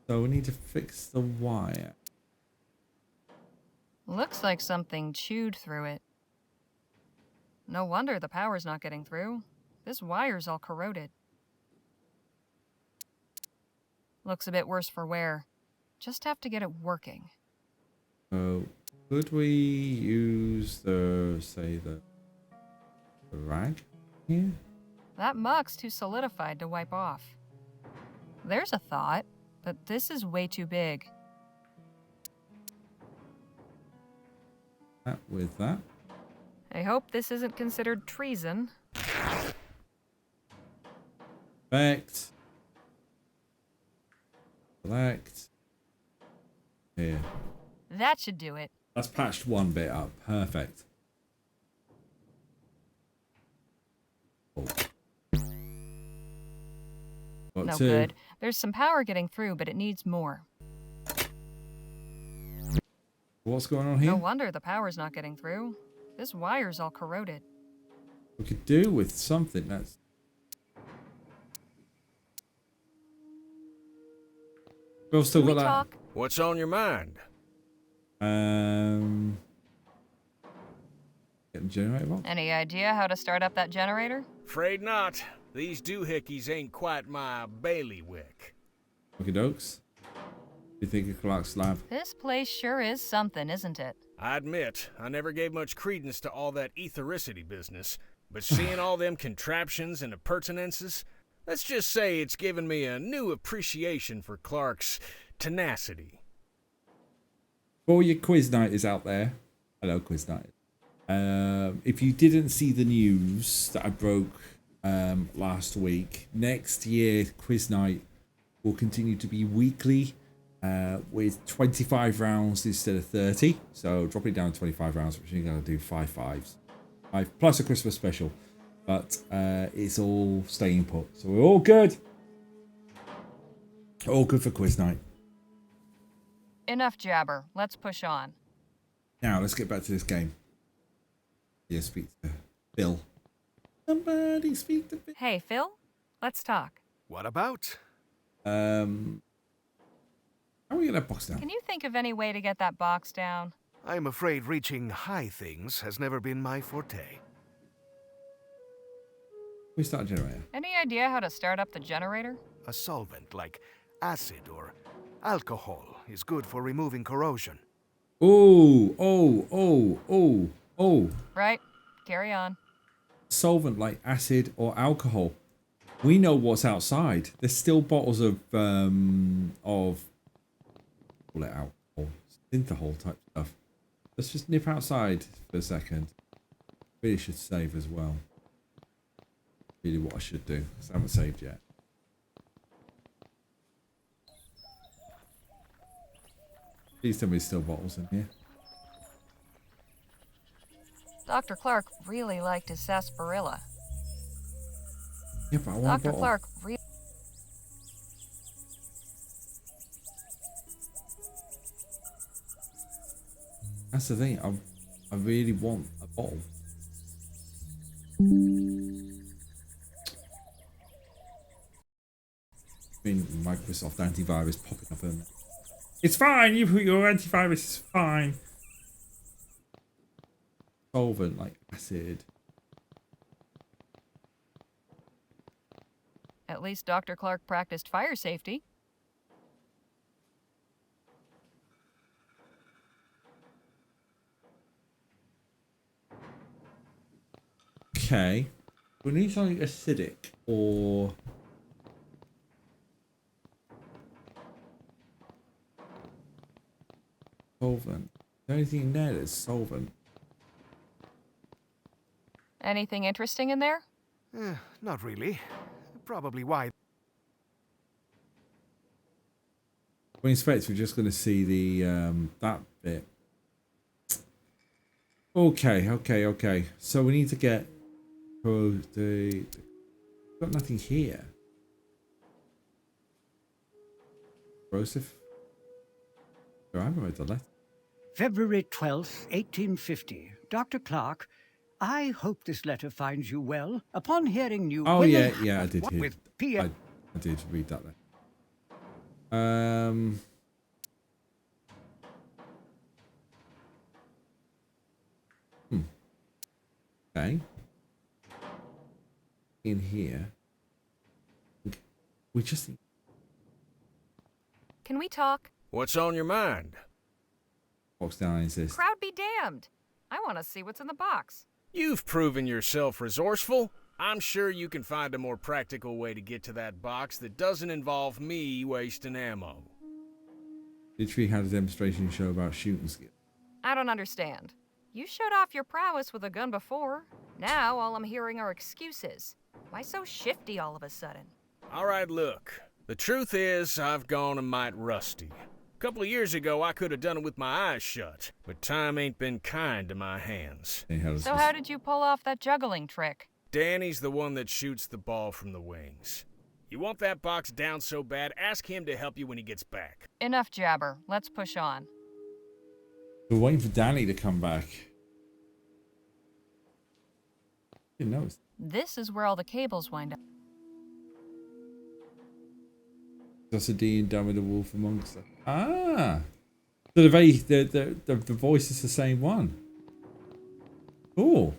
So we need to fix the wire. Looks like something chewed through it. No wonder the power's not getting through. This wire's all corroded. Looks a bit worse for wear. Just have to get it working. So could we use the rag here? That muck's too solidified to wipe off. There's a thought, but this is way too big. That with that. I hope this isn't considered treason. Perfect. Select. Here. That should do it. That's patched one bit up. Perfect. Oh. Got No two. good. There's some power getting through, but it needs more. What's going on here? No wonder the power's not getting through. This wire's all corroded. We could do with something that's... We've still Can we got that. talk? What's on your mind? Get the generator box. Any idea how to start up that generator? Afraid not. These doohickeys ain't quite my bailiwick. Okie dokes. You think of Clark's lab? This place sure is something, isn't it? I admit, I never gave much credence to all that ethericity business, but seeing all them contraptions and appurtenances, let's just say it's given me a new appreciation for Clark's tenacity. For your quiz night is out there. Hello, quiz night. If you didn't see the news that I broke last week, next year quiz night will continue to be weekly with 25 rounds instead of 30. So dropping down 25 rounds, which you're going to do 5 5s. 5 plus a Christmas special. But it's all staying put. So we're all good. All good for quiz night. Enough jabber. Let's push on. Now, let's get back to this game. Yeah, speak to Bill. Somebody speak to Bill. Hey, Phil? Let's talk. What about? How are we get that box down? Can you think of any way to get that box down? I'm afraid reaching high things has never been my forte. We start a generator. Any idea how to start up the generator? A solvent like acid or alcohol is good for removing corrosion. Oh. Right. Carry on. Solvent like acid or alcohol. We know what's outside. There's still bottles of call it alcohol, synthahol type stuff. Let's just nip outside for a second. Really should save as well. Really what I should do, because I haven't saved yet. Please tell me there's still bottles in here. Dr. Clark really liked his sarsaparilla. Yeah, but I want a Dr. bottle. Clark really... That's the thing. I really want a bottle. I mean, Microsoft antivirus popping up in there. It's fine. You put your antivirus is fine. Solvent like acid. At least Dr. Clark practiced fire safety. Okay. We need something acidic or... solvent. Is there anything in there that's solvent? Anything interesting in there? Not really. Probably why. When inspect, we're just going to see the that bit. Okay. So we need to get got nothing here. Corrosive. Oh, I haven't read the letter. February 12th, 1850. Dr. Clark, I hope this letter finds you well. Upon hearing you... Oh, yeah, I did hear. With P.M. I did read that letter. Okay. In here. We just... Can we talk? What's on your mind? Box down and says... Crowd be damned. I want to see what's in the box. You've proven yourself resourceful. I'm sure you can find a more practical way to get to that box that doesn't involve me wasting ammo. Literally had a demonstration show about shooting skill. I don't understand. You showed off your prowess with a gun before. Now all I'm hearing are excuses. Why so shifty all of a sudden? All right, look. The truth is, I've gone a mite rusty. A couple of years ago, I could have done it with my eyes shut, but time ain't been kind to my hands. So how did you pull off that juggling trick? Danny's the one that shoots the ball from the wings. You want that box down so bad, ask him to help you when he gets back. Enough jabber. Let's push on. We're waiting for Danny to come back. Didn't notice. This is where all the cables wind up. That's a D and done with the wolf amongst us. Ah, so the voice is the same one. Cool.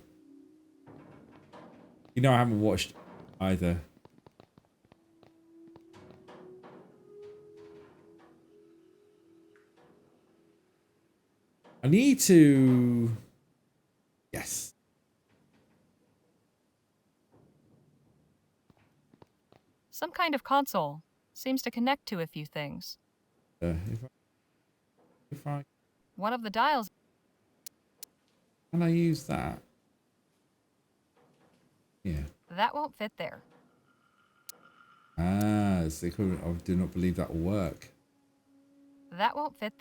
You know, I haven't watched either. I need to. Yes. Some kind of console. Seems to connect to a few things. If I One of the dials. can I use that? Yeah. That won't fit there. Ah, it's the equivalent of do not believe that will work. That won't fit.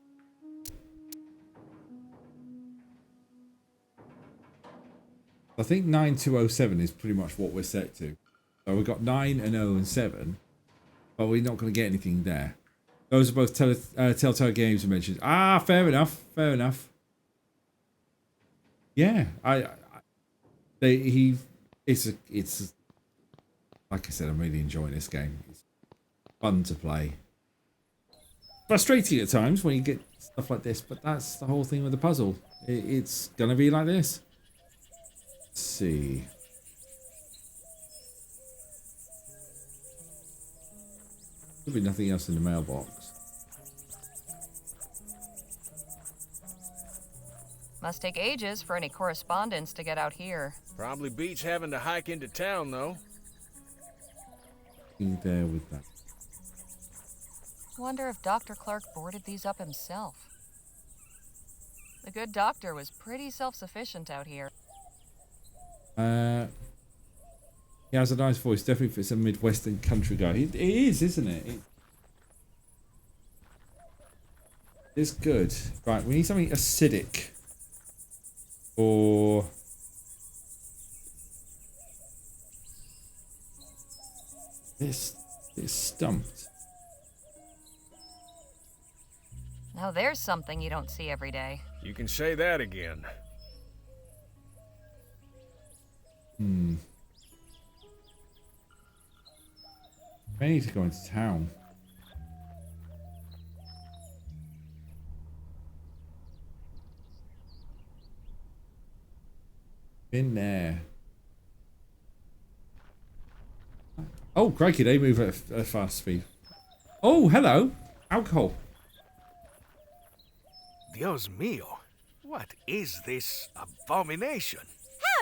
I think 9207 is pretty much what we're set to. So we've got 9 and 0 and 7, but we're not going to get anything there. Those are both Telltale games I mentioned. Ah, fair enough. Fair enough. Yeah, it's like I said, I'm really enjoying this game. It's fun to play. Frustrating at times when you get stuff like this, but that's the whole thing with the puzzle. It's gonna be like this. Let's see. There'll be nothing else in the mailbox. Must take ages for any correspondence to get out here. Probably beats having to hike into town, though. Be there with that. Wonder if Dr. Clark boarded these up himself. The good doctor was pretty self-sufficient out here. He has a nice voice. Definitely fits a Midwestern country guy. It is, isn't it? It's good. Right, we need something acidic. Or this is stumped. Now there's something you don't see every day. You can say that again. I need to go into town. In there. Oh, crikey, they move at a fast speed. Oh, hello. Alcohol. Dios mío, what is this abomination?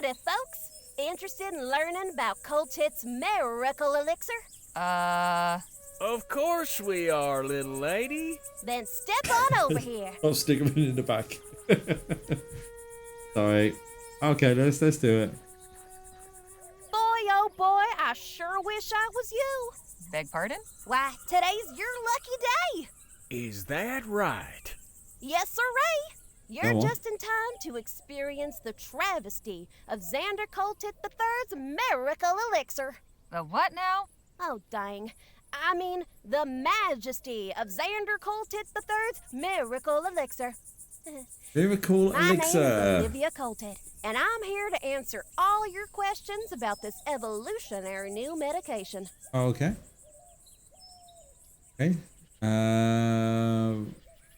Howdy, folks. Interested in learning about Coltit's miracle elixir? Of course we are, little lady. Then step on over here. I'll stick them in the back. Sorry. Okay, let's do it. Boy, oh boy, I sure wish I was you. Beg pardon? Why, today's your lucky day. Is that right? Yes, sirree. You're Go on. just in time to experience the travesty of Xander Coltit III's miracle elixir. The what now? Oh, dang. I mean, the majesty of Xander Coltit III's miracle elixir. Miracle My name is elixir. Olivia Coltit, and I'm here to answer all your questions about this evolutionary new medication. Okay. Okay.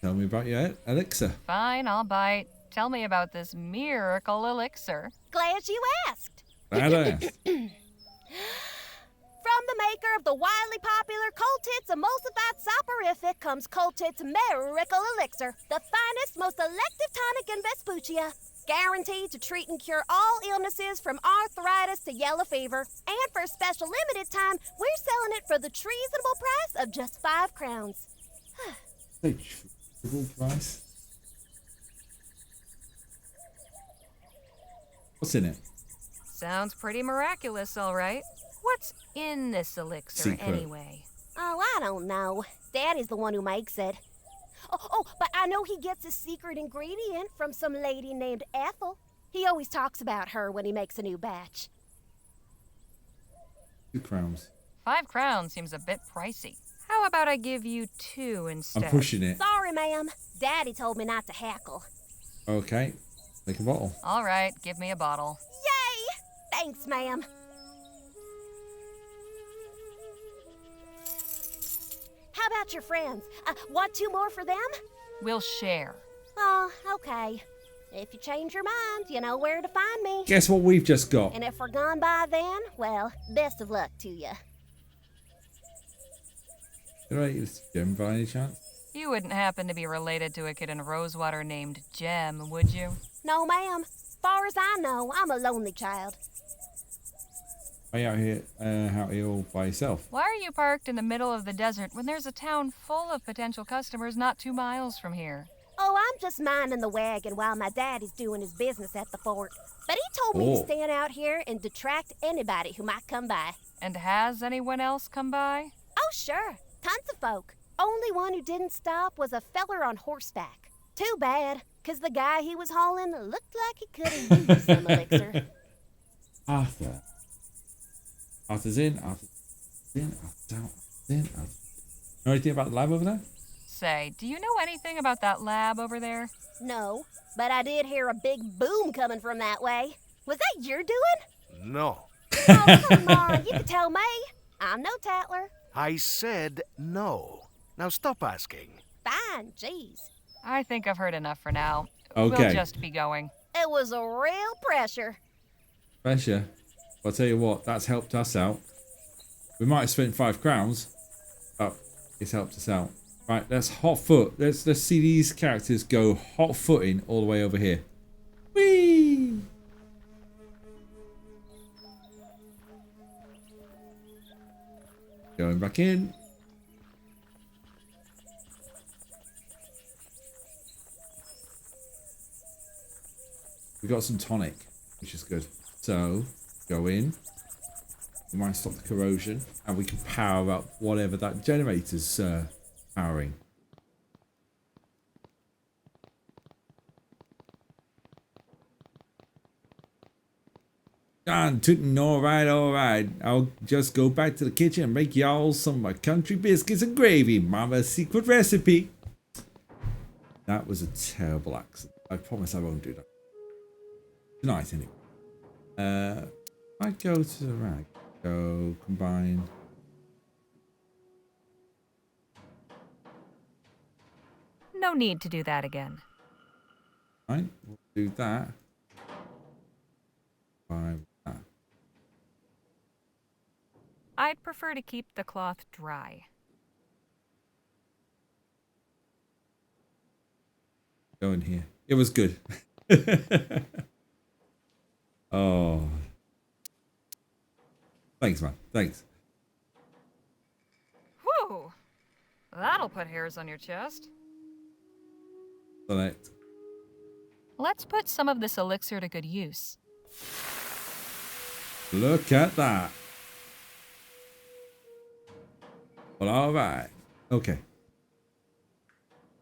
Tell me about your elixir. Fine, I'll bite. Tell me about this miracle elixir. Glad you asked. Badass. From the maker of the widely popular Coltit's emulsified soporific comes Coltit's Miracle Elixir, the finest, most elective tonic in Vespuccia. Guaranteed to treat and cure all illnesses from arthritis to yellow fever. And for a special limited time, we're selling it for the treasonable price of just 5 crowns. Reasonable price. What's in it? Sounds pretty miraculous, all right. What's in this elixir, Secret. anyway? Oh, I don't know. Daddy's the one who makes it. But I know he gets his secret ingredient from some lady named Ethel. He always talks about her when he makes a new batch. 2 crowns. 5 crowns seems a bit pricey. How about I give you 2 I'm instead? pushing it. Sorry, ma'am. Daddy told me not to hackle. Okay. Take a bottle. All right, give me a bottle. Yay! Thanks, ma'am. How about your friends? Want 2 more for them? We'll share. Oh, okay. If you change your mind, you know where to find me. Guess what we've just got? And if we're gone by then, well, best of luck to you. Did I use Gem by any chance? You wouldn't happen to be related to a kid in Rosewater named Jem, would you? No, ma'am. Far as I know, I'm a lonely child. Are you out here all by yourself? Why are you parked in the middle of the desert when there's a town full of potential customers not 2 miles from here? Oh, I'm just minding the wagon while my daddy's doing his business at the fort. But he told me to stand out here and detract anybody who might come by. And has anyone else come by? Oh, sure. Tons of folk. Only one who didn't stop was a feller on horseback. Too bad, 'cause the guy he was hauling looked like he could have used some elixir. Arthur. Arthur's in, Arthur's in, Arthur's out, Arthur's in, Arthur's... Know anything about the lab over there? Say, do you know anything about that lab over there? No, but I did hear a big boom coming from that way. Was that your doing? No. Oh, come on, you can tell me. I'm no tattler. I said no. Now stop asking. Fine, jeez. I think I've heard enough for now. Okay. We'll just be going. It was a real pressure. Pressure. I'll tell you what, that's helped us out. We might have spent 5 crowns, but it's helped us out. Right, let's hot foot. Let's see these characters go hot footing all the way over here. Whee! Going back in. We got some tonic, which is good. So, go in. We might stop the corrosion, and we can power up whatever that generator's powering. John Tootin, alright. I'll just go back to the kitchen and make y'all some of my country biscuits and gravy. Mama's secret recipe. That was a terrible accent. I promise I won't do that. Tonight, anyway. I go to the rag. Go combine. No need to do that again. Right, we'll do that. By that. I'd prefer to keep the cloth dry. Go in here. It was good. Oh. Thanks, man. Thanks. Whew! That'll put hairs on your chest. Select. Let's put some of this elixir to good use. Look at that. Well, alright. Okay.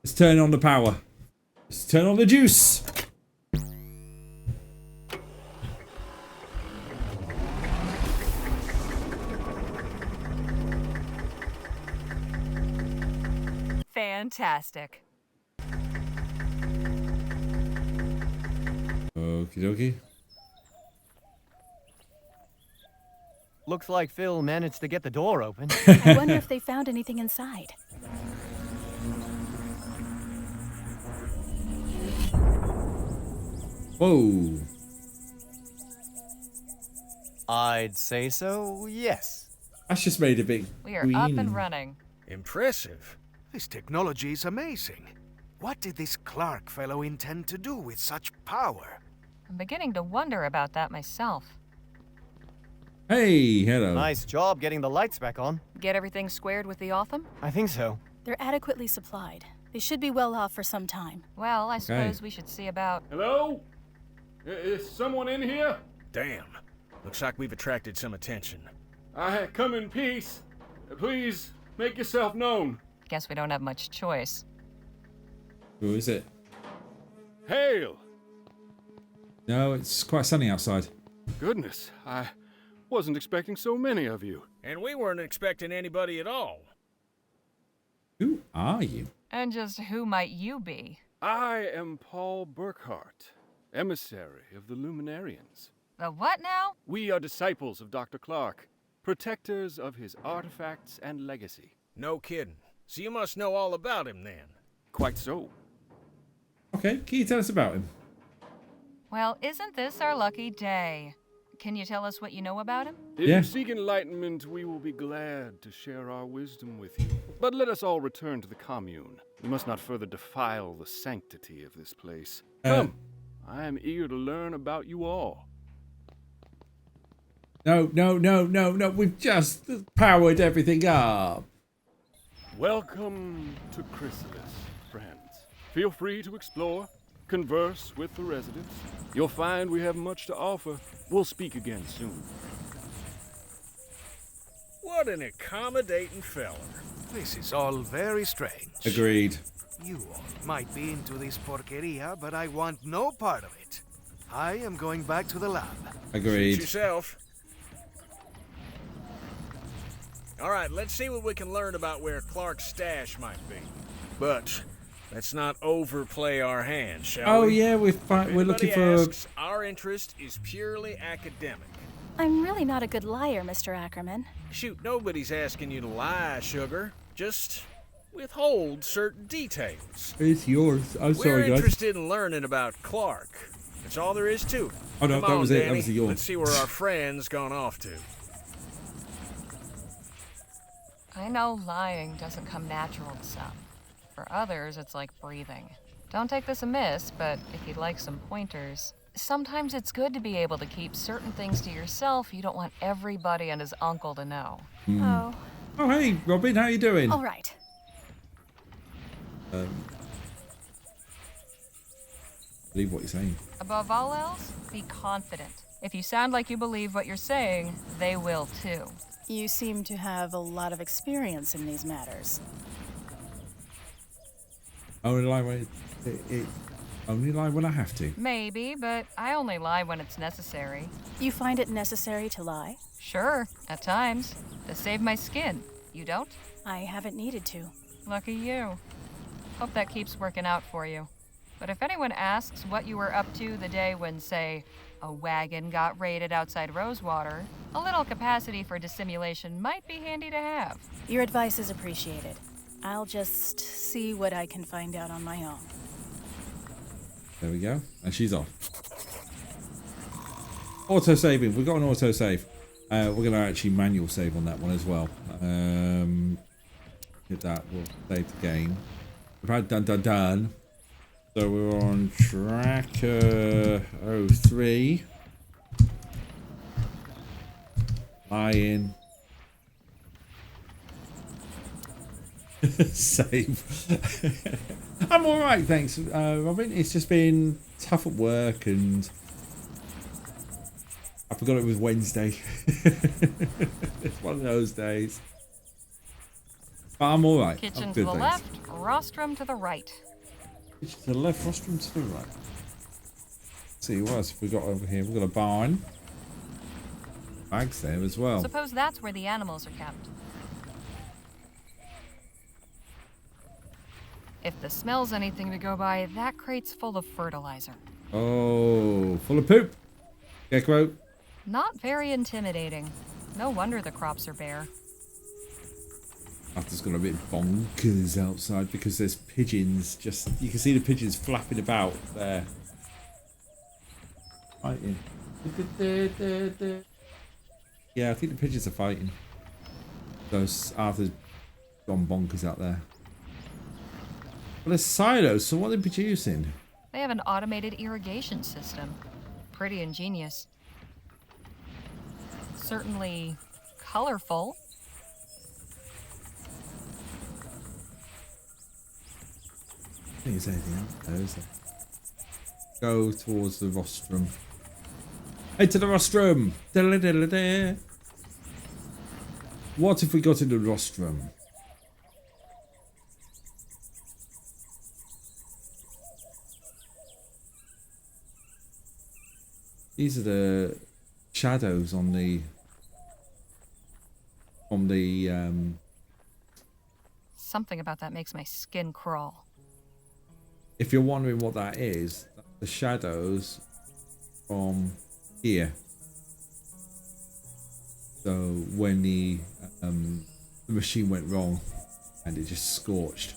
Let's turn on the power. Let's turn on the juice. Fantastic. Okie dokie. Looks like Phil managed to get the door open. I wonder if they found anything inside. Whoa. I'd say so, yes. That's just made a big We are green. up and running. Impressive. This technology is amazing. What did this Clark fellow intend to do with such power? I'm beginning to wonder about that myself. Hey, hello. Nice job getting the lights back on. Get everything squared with the Otham? I think so. They're adequately supplied. They should be well off for some time. Well, I suppose we should see about... Hello? Is someone in here? Damn. Looks like we've attracted some attention. I had come in peace. Please, make yourself known. Guess we don't have much choice. Who is it? Hail! No, it's quite sunny outside. Goodness, I wasn't expecting so many of you. And we weren't expecting anybody at all. Who are you? And just who might you be? I am Paul Burkhart, emissary of the Luminarians. The what now? We are disciples of Dr. Clark, protectors of his artifacts and legacy. No kidding. So you must know all about him then. Quite so. Okay, can you tell us about him? Well, isn't this our lucky day? Can you tell us what you know about him? If Yeah. you seek enlightenment, we will be glad to share our wisdom with you. But let us all return to the commune. We must not further defile the sanctity of this place. Come, I am eager to learn about you all. No. We've just powered everything up. Welcome to Chrysalis, friends. Feel free to explore, converse with the residents. You'll find we have much to offer. We'll speak again soon. What an accommodating feller. This is all very strange. Agreed. You all might be into this porqueria, but I want no part of it. I am going back to the lab. Agreed. Suit yourself. All right, let's see what we can learn about where Clark's stash might be. But let's not overplay our hand, shall we? Oh yeah, we're looking for. Asks, our interest is purely academic. I'm really not a good liar, Mr. Ackerman. Shoot, nobody's asking you to lie, sugar. Just withhold certain details. It's yours. I'm We're sorry, guys. interested in learning about Clark. That's all there is to it. Oh no, Come that on, was it. Danny. That was the yawn. Let's see where our friend's gone off to. I know lying doesn't come natural to some. For others, it's like breathing. Don't take this amiss, but if you'd like some pointers, sometimes it's good to be able to keep certain things to yourself you don't want everybody and his uncle to know. Oh, Oh hey, Robin, how you doing? all right. Believe what you're saying. Above all else, be confident. If you sound like you believe what you're saying, they will too. You seem to have a lot of experience in these matters. Only lie when only lie when I have to. Maybe, but I only lie when it's necessary. You find it necessary to lie? Sure, at times. To save my skin. You don't? I haven't needed to. Lucky you. Hope that keeps working out for you. But if anyone asks what you were up to the day when, say, a wagon got raided outside Rosewater, a little capacity for dissimulation might be handy to have. Your advice is appreciated. I'll just see what I can find out on my own. There we go. And she's off. Auto saving. We've got an auto save. We're going to actually manual save on that one as well. Hit that. We'll save the game. We've had done. So we're on tracker 03. Lying. Save. I'm alright, thanks, Robin. It's just been tough at work and I forgot it was Wednesday. It's one of those days. But I'm alright. Kitchen I'm to good, the thanks. left, rostrum to the right. Kitchen to the left, rostrum to the right. Let's see what else have we got over here. We've got a barn. Bags there as well. Suppose that's where the animals are kept. If the smell's anything to go by, that crate's full of fertilizer. Oh, full of poop. Gecko. Not very intimidating. No wonder the crops are bare. After's gone a bit bonkers outside because there's pigeons. Just you can see the pigeons flapping about there. Fighting. Yeah, I think the pigeons are fighting. Those Arthur's gone bonkers out there. Well, there's silos, so what are they producing? They have an automated irrigation system. Pretty ingenious. Certainly colorful. I think there's anything else there, is there? Go towards the rostrum. Head to the rostrum! Da-da-da-da-da. What if we got to the rostrum? These are the shadows on the Something about that makes my skin crawl. if you're wondering what that is, that's the shadows from here. So when the machine went wrong and it just scorched.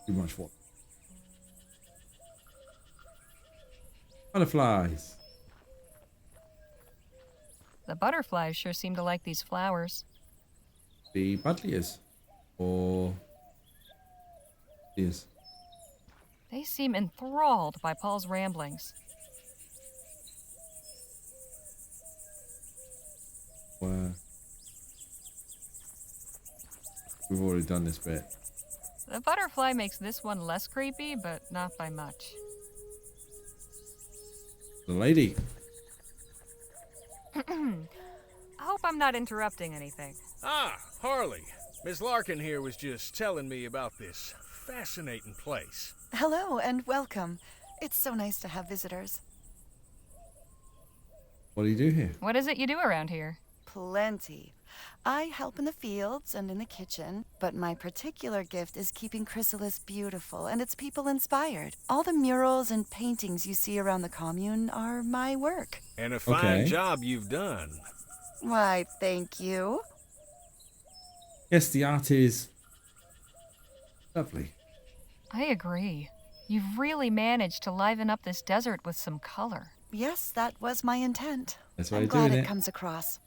Too much water. Butterflies. The butterflies sure seem to like these flowers. The buddleias. Or these. They seem enthralled by Paul's ramblings. We've already done this bit. The butterfly makes this one less creepy, but not by much. The lady. I hope I'm not interrupting anything. Ah, Harley. Miss Larkin here was just telling me about this fascinating place. Hello and welcome. It's so nice to have visitors. What do you do here? What is it you do around here? Plenty. I help in the fields and in the kitchen, but my particular gift is keeping Chrysalis beautiful and its people inspired. All the murals and paintings you see around the commune are my work. And a fine job you've done. Why, thank you. Yes, the art is lovely. I agree. You've really managed to liven up this desert with some color. Yes, that was my intent. That's why I'm you're glad doing it it. comes across.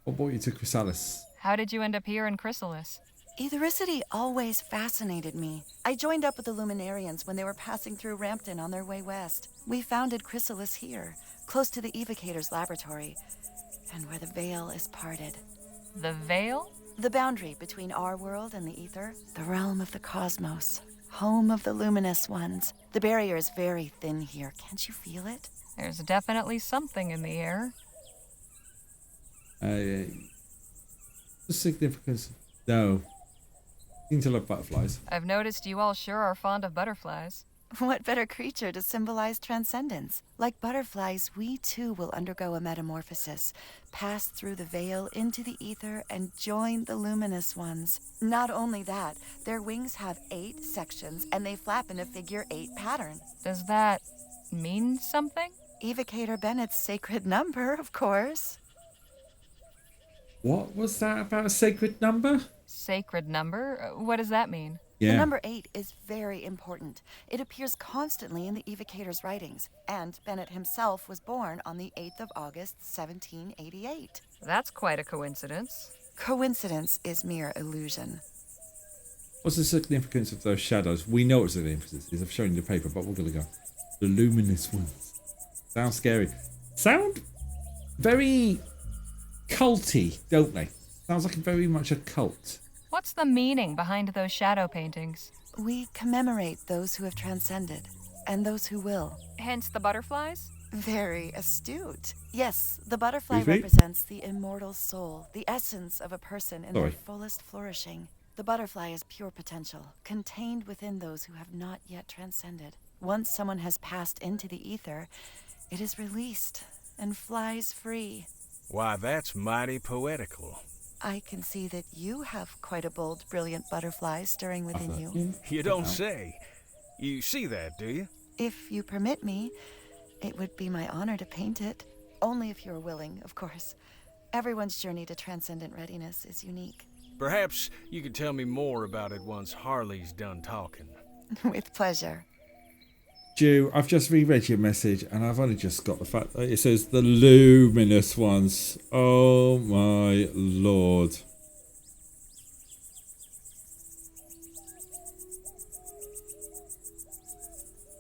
What brought you to Chrysalis? How did you end up here in Chrysalis? Ethericity always fascinated me. I joined up with the Luminarians when they were passing through Rampton on their way west. We founded Chrysalis here, close to the Evocator's laboratory, and where the veil is parted. The veil? The boundary between our world and the ether, the realm of the cosmos, home of the luminous ones. The barrier is very thin here. Can't you feel it? There's definitely something in the air. The significance? No. Seem to love butterflies. I've noticed you all sure are fond of butterflies. What better creature to symbolize transcendence? Like butterflies, we too will undergo a metamorphosis, pass through the veil into the ether, and join the luminous ones. Not only that, their wings have 8 sections, and they flap in a figure 8 pattern. Does that mean something? Evocator Bennett's sacred number, of course. What was that about a sacred number? Sacred number? What does that mean? Yeah. The number 8 is very important. It appears constantly in the Evocator's writings, and Bennett himself was born on the 8th of August, 1788. That's quite a coincidence. Coincidence is mere illusion. What's the significance of those shadows? We know what the significance is. I've shown you the paper, but we're going to go. The luminous ones. Sound scary. Sound very culty, don't they? Sounds like very much a cult. What's the meaning behind those shadow paintings? We commemorate those who have transcended, and those who will. Hence the butterflies? Very astute. Yes, the butterfly Excuse me? represents the immortal soul, the essence of a person in their fullest flourishing. The butterfly is pure potential, contained within those who have not yet transcended. Once someone has passed into the ether, it is released and flies free. Why, that's mighty poetical. I can see that you have quite a bold, brilliant butterfly stirring within you. You don't say. You see that, do you? If you permit me, it would be my honor to paint it. Only if you're willing, of course. Everyone's journey to transcendent readiness is unique. Perhaps you could tell me more about it once Harley's done talking. With pleasure. Jew, I've just reread your message and I've only just got the fact that it says the luminous ones. Oh my lord.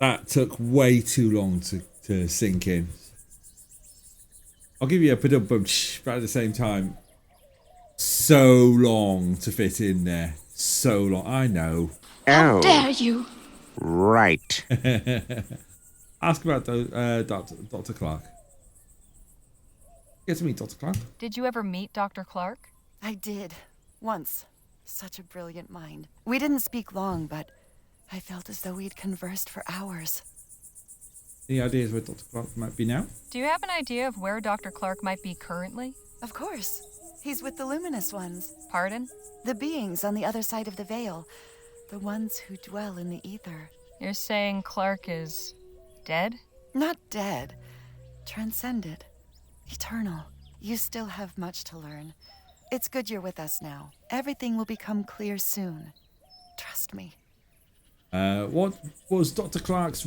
That took way too long to sink in. I'll give you a ba-dum-bum-sh, but at the same time, so long to fit in there. So long. I know. How dare you? Right. Ask about Dr. Clark. Get to meet Dr. Clark. Did you ever meet Dr. Clark? I did. Once. Such a brilliant mind. We didn't speak long, but I felt as though we'd conversed for hours. Any ideas where Dr. Clark might be now? Do you have an idea of where Dr. Clark might be currently? Of course. He's with the luminous ones. Pardon? The beings on the other side of the veil. The ones who dwell in the ether. You're saying Clark is dead? Not dead. Transcended. Eternal. You still have much to learn. It's good you're with us now. Everything will become clear soon. Trust me. What was Dr. Clark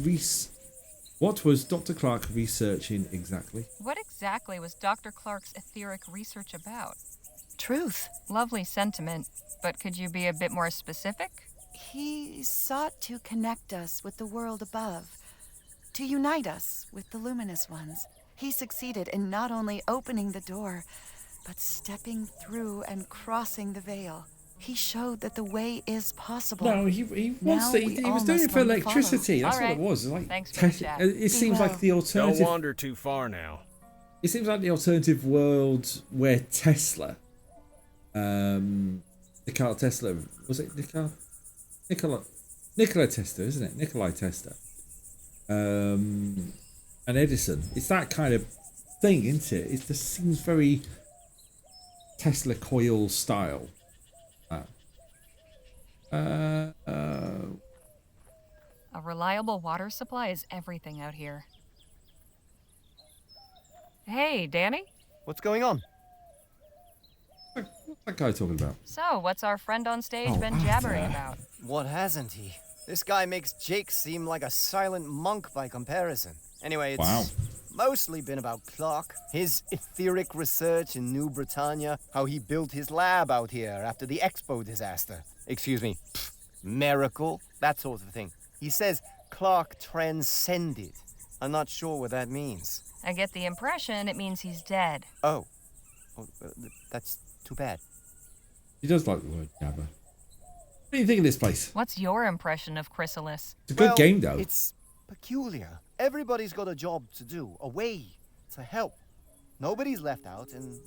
researching exactly? What exactly was Dr. Clark's etheric research about? Truth. Lovely sentiment, but could you be a bit more specific? He sought to connect us with the world above, to unite us with the luminous ones. He succeeded in not only opening the door, but stepping through and crossing the veil. He showed that the way is possible. No, he was doing it for electricity. That's what it was. Like, thanks for the chat. It seems like the alternative. Don't wander too far now. It seems like the alternative world where Tesla, Nikola Tesla, was it Nikola Tesla, isn't it? Nikolai Tesla, and Edison. It's that kind of thing, isn't it? It just seems very Tesla coil style. A reliable water supply is everything out here. Hey, Danny? What's going on? What's that guy talking about? So, what's our friend on stage been jabbering about? What hasn't he? This guy makes Jake seem like a silent monk by comparison. Anyway, it's mostly been about Clark, his etheric research in New Britannia, how he built his lab out here after the Expo disaster. Excuse me, miracle, that sort of thing. He says Clark transcended. I'm not sure what that means. I get the impression it means he's dead. Oh, that's too bad. He does like the word jabber. What do you think of this place? What's your impression of Chrysalis? It's a good game, though. It's peculiar. Everybody's got a job to do, a way to help. Nobody's left out, and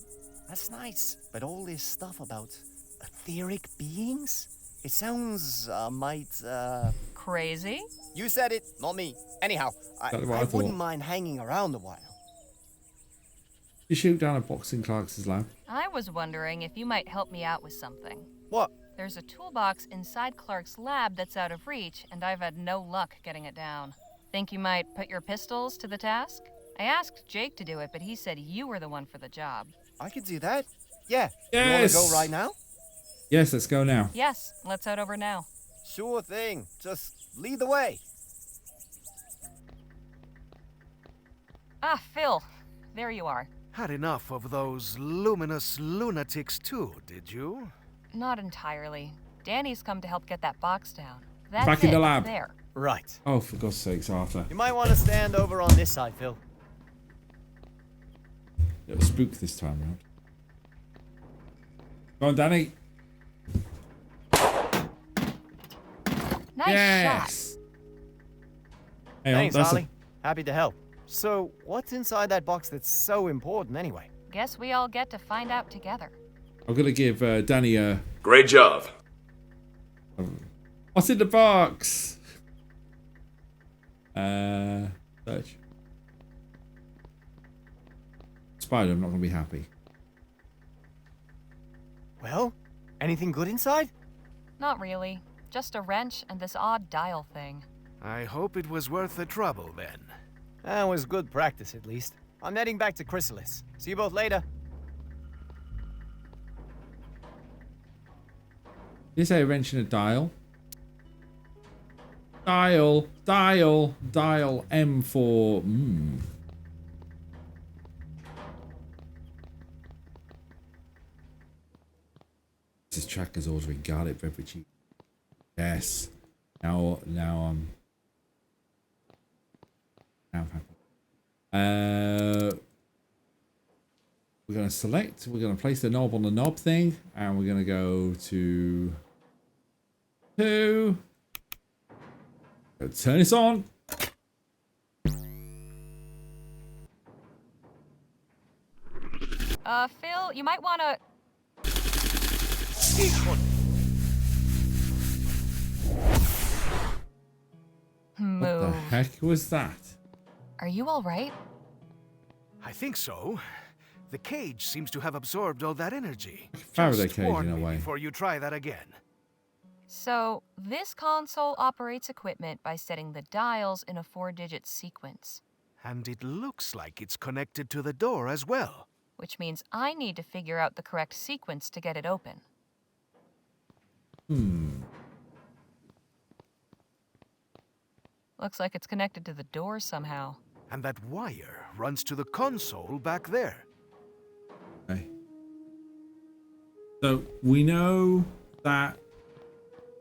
that's nice. But all this stuff about etheric beings? It sounds, crazy? You said it, not me. Anyhow, I wouldn't mind hanging around a while. You shoot down a box in Clark's lab. I was wondering if you might help me out with something. What? There's a toolbox inside Clark's lab that's out of reach, and I've had no luck getting it down. Think you might put your pistols to the task? I asked Jake to do it, but he said you were the one for the job. I could do that. Yeah. Yes. You want to go right now? Yes, let's go now. Yes, let's head over now. Sure thing. Just lead the way. Ah, Phil. There you are. Had enough of those luminous lunatics too, did you? Not entirely. Danny's come to help get that box down. That's Back in the lab. There. Right. Oh, for God's sakes, Arthur. You might want to stand over on this side, Phil. It'll spook this time round. Go on, Danny. Nice shot. Hey, thanks, Ollie. Happy to help. So, what's inside that box that's so important anyway? Guess we all get to find out together. I'm going to give Danny a... Great job. What's in the box? Search. Spider, I'm not going to be happy. Well, anything good inside? Not really. Just a wrench and this odd dial thing. I hope it was worth the trouble then. That was good practice, at least. I'm heading back to Chrysalis. See you both later. Did you say a wrench and a dial? Dial M for... This is Tracker's ordering garlic beverage. Yes. Now I'm happy. We're going to select. We're going to place the knob on the knob thing, and we're going to go to turn this on. Phil, you might want to... What the heck was that? Are you all right? I think so. The cage seems to have absorbed all that energy. Faraday Just cage warn in a me way. before you try that again. So, this console operates equipment by setting the dials in a 4-digit sequence. And it looks like it's connected to the door as well. Which means I need to figure out the correct sequence to get it open. Looks like it's connected to the door somehow. And that wire runs to the console back there. Okay. So we know that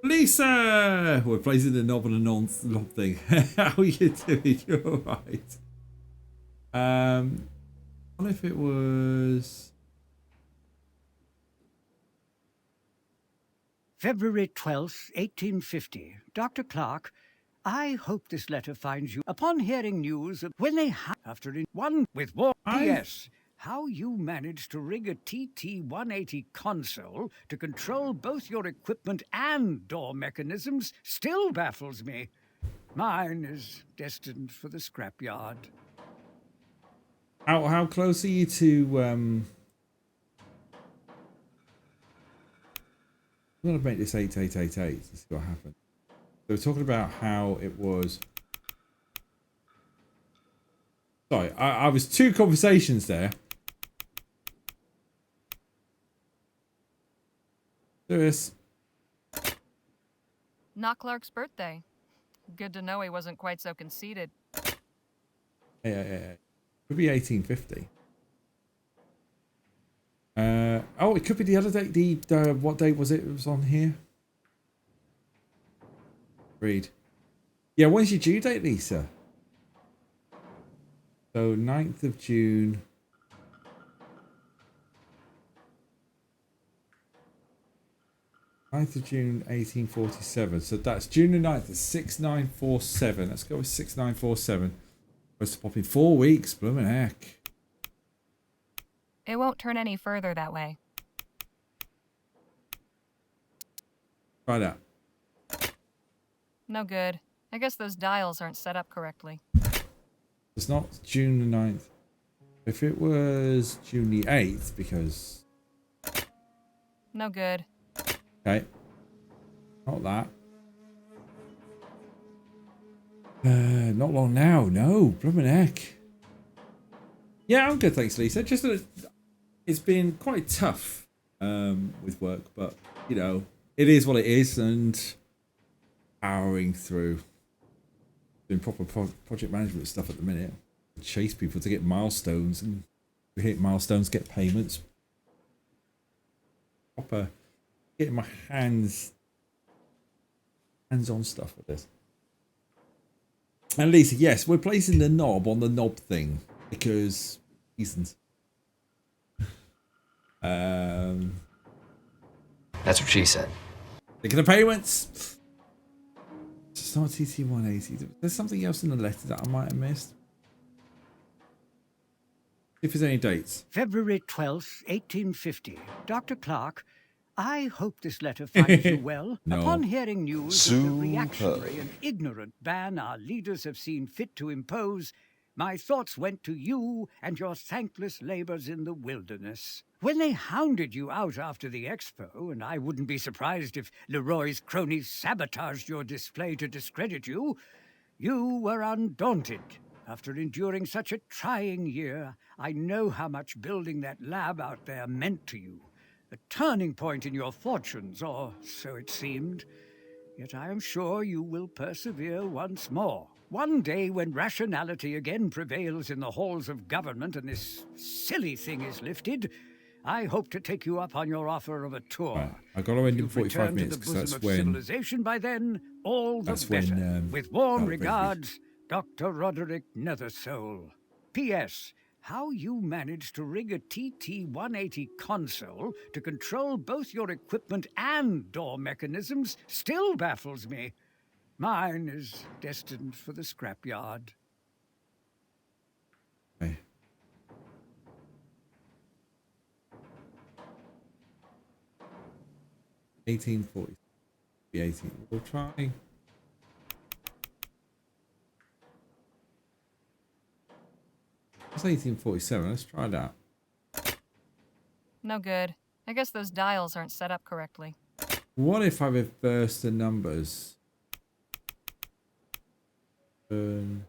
Lisa, we're placing the knob on a non-knob thing. How are you doing? You're all right. What if it was February 12th, 1850. Dr. Clark, I hope this letter finds you upon hearing news of when they after in one with war. P.S. How you managed to rig a TT-180 console to control both your equipment and door mechanisms still baffles me. Mine is destined for the scrapyard. how close are you to I'm gonna make this 8888. Let's see what happens. So we're talking about how it was. Sorry, I was two conversations there. Serious. Not Clark's birthday. Good to know he wasn't quite so conceited. Hey. Could be 1850. Oh, it could be the other date. The what date was it? It was on here. Read. Yeah, when's your due date, Lisa? So 9th of June. Of June 1847. So that's June the 9th at 6947. Let's go with 6947. Supposed to pop in 4 weeks. Blooming heck. It won't turn any further that way. Try that. No good. I guess those dials aren't set up correctly. It's not June the 9th. If it was June the 8th, because... No good. Okay. Not that. Not long now. No. Blooming heck. Yeah, I'm good, thanks, Lisa. Just that it's been quite tough with work, but, you know, it is what it is, and powering through. Doing proper project management stuff at the minute. Chase people to get milestones, and we hit milestones, get payments. Proper getting my hands-on stuff with this. And Lisa, yes, we're placing the knob on the knob thing because reasons. That's what she said. Taking the payments. It's not TT-180. There's something else in the letter that I might have missed. If there's any dates. February 12th, 1850. Dr. Clark, I hope this letter finds you well. No. Upon hearing news of the reactionary and ignorant ban our leaders have seen fit to impose, my thoughts went to you and your thankless labors in the wilderness. When they hounded you out after the expo, and I wouldn't be surprised if Leroy's cronies sabotaged your display to discredit you, you were undaunted. After enduring such a trying year, I know how much building that lab out there meant to you. A turning point in your fortunes, or so it seemed. Yet I am sure you will persevere once more. One day when rationality again prevails in the halls of government and this silly thing is lifted, I hope to take you up on your offer of a tour. Right. I got to end in 45 minutes because that's when civilization by then, all the better. With warm regards, Dr. Roderick Nethersoul. P.S. How you managed to rig a TT-180 console to control both your equipment and door mechanisms still baffles me. Mine is destined for the scrapyard. Okay. $18.40. The 18. We'll try. 1847. Let's try that. No good. I guess those dials aren't set up correctly. What if I reverse the numbers? Two.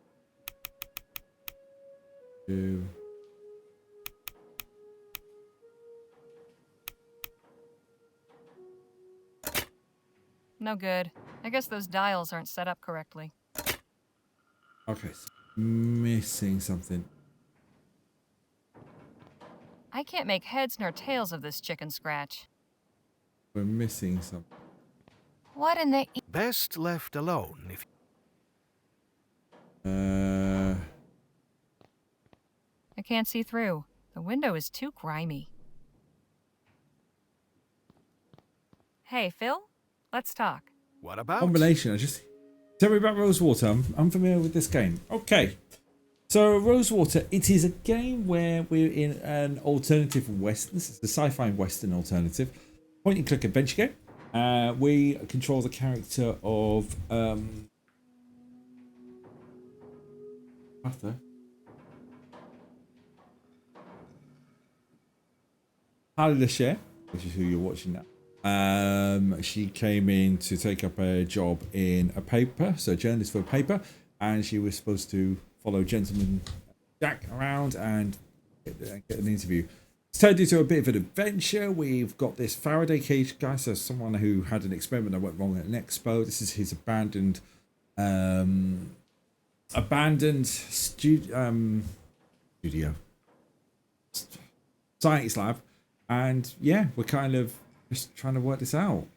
No good. I guess those dials aren't set up correctly. Okay, so missing something. I can't make heads nor tails of this chicken scratch. We're missing something. What in the... Best left alone if... I can't see through. The window is too grimy. Hey, Phil? Let's talk. What about? Combination. Tell me about Rosewater. I'm unfamiliar with this game. Okay. So Rosewater, it is a game where we're in an alternative western. This is the sci-fi western alternative. Point and click adventure game. We control the character of Arthur. Harley Lachey, which is who you're watching now. She came in to take up a job in a paper, so a journalist for a paper, and she was supposed to follow Gentleman Jack around and get an interview. It's turned into a bit of an adventure. We've got this Faraday cage guy, so someone who had an experiment that went wrong at an expo. This is his abandoned studio, science lab, and yeah, we're kind of just trying to work this out.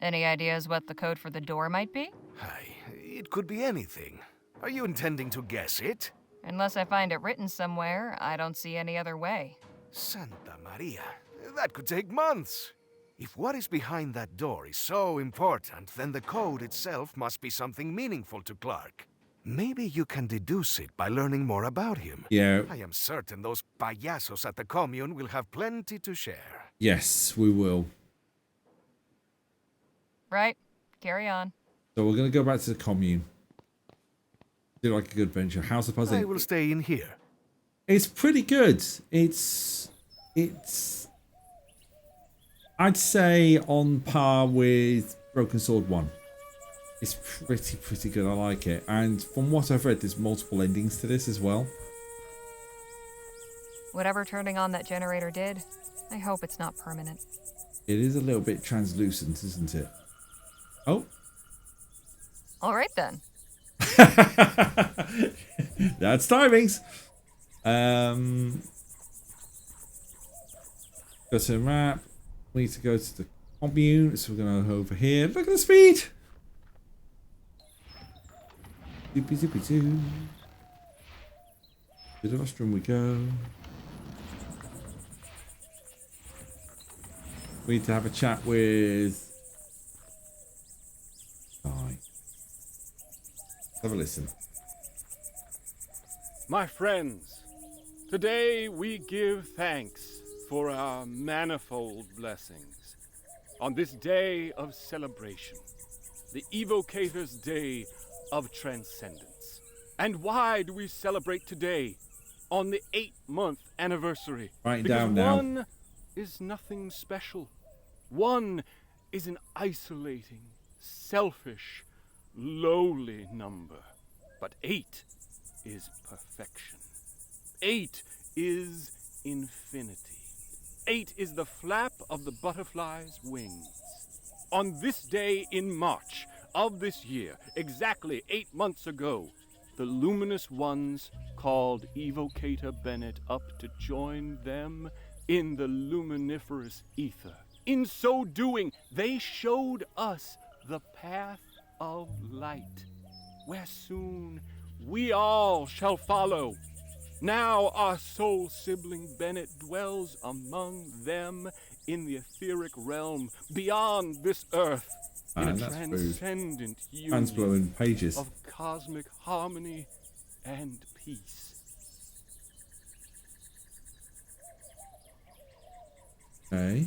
Any ideas what the code for the door might be? Hey, it could be anything. Are you intending to guess it? Unless I find it written somewhere, I don't see any other way. Santa Maria, that could take months. If what is behind that door is so important, then the code itself must be something meaningful to Clark. Maybe you can deduce it by learning more about him. Yeah. I am certain those payasos at the commune will have plenty to share. Yes, we will. Right. Carry on. So we're going to go back to the commune. Do like a good adventure. How's the puzzle? I will stay in here. It's pretty good. It's I'd say on par with Broken Sword 1. It's pretty good. I like it. And from what I've read, there's multiple endings to this as well. Whatever turning on that generator did, I hope it's not permanent. It is a little bit translucent, isn't it? Oh. All right, then. That's timings. Go to the map. We need to go to the commune. So we're going to go over here. Look at the speed. Zippy zippy zoo. To the rostrum we go. We need to have a chat with... Have a listen. My friends, today we give thanks for our manifold blessings. On this day of celebration, the Evocator's Day of Transcendence. And why do we celebrate today, on the 8-month anniversary? Write because down now. 1 is nothing special. 1 is an isolating, selfish, lowly number. But 8 is perfection. 8 is infinity. 8 is the flap of the butterfly's wings. On this day in March of this year, exactly 8 months ago, the luminous ones called Evocator Bennett up to join them in the luminiferous ether. In so doing, they showed us the path of light, where soon we all shall follow. Now our soul sibling Bennett dwells among them in the etheric realm beyond this earth, in a transcendent union pages of cosmic harmony and peace. Okay.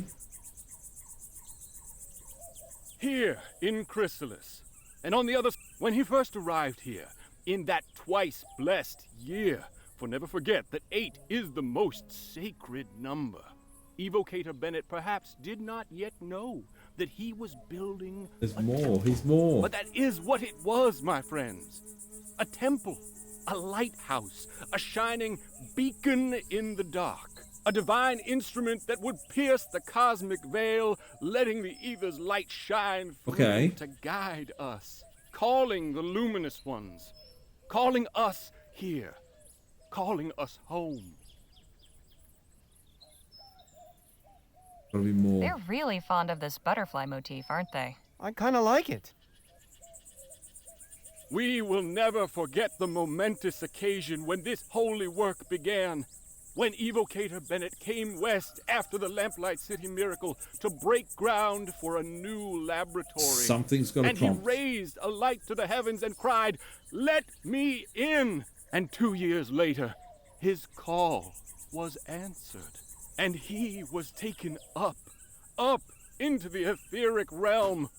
Here in Chrysalis, and on the other, when he first arrived here, in that twice blessed year For never forget that 8 is the most sacred number. Evocator Bennett perhaps did not yet know that he was building There's a more. temple. He's more. But that is what it was, my friends. A temple, a lighthouse, a shining beacon in the dark. A divine instrument that would pierce the cosmic veil, letting the ether's light shine through to guide us. Calling the luminous ones. Calling us here. Calling us home. Gotta be more. They're really fond of this butterfly motif, aren't they? I kind of like it. We will never forget the momentous occasion when this holy work began. When Evocator Bennett came west after the Lamplight City miracle to break ground for a new laboratory. Something's got to And prompt. he raised a light to the heavens and cried, "Let me in!" And 2 years later, his call was answered. And he was taken up into the etheric realm.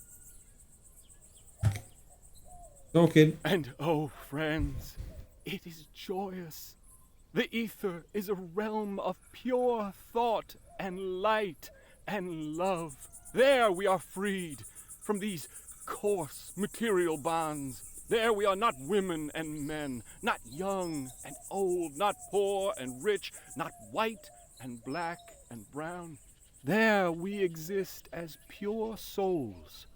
Talking. And oh, friends, it is joyous. The ether is a realm of pure thought and light and love. There we are freed from these coarse material bonds. There we are not women and men, not young and old, not poor and rich, not white and black and brown. There we exist as pure souls,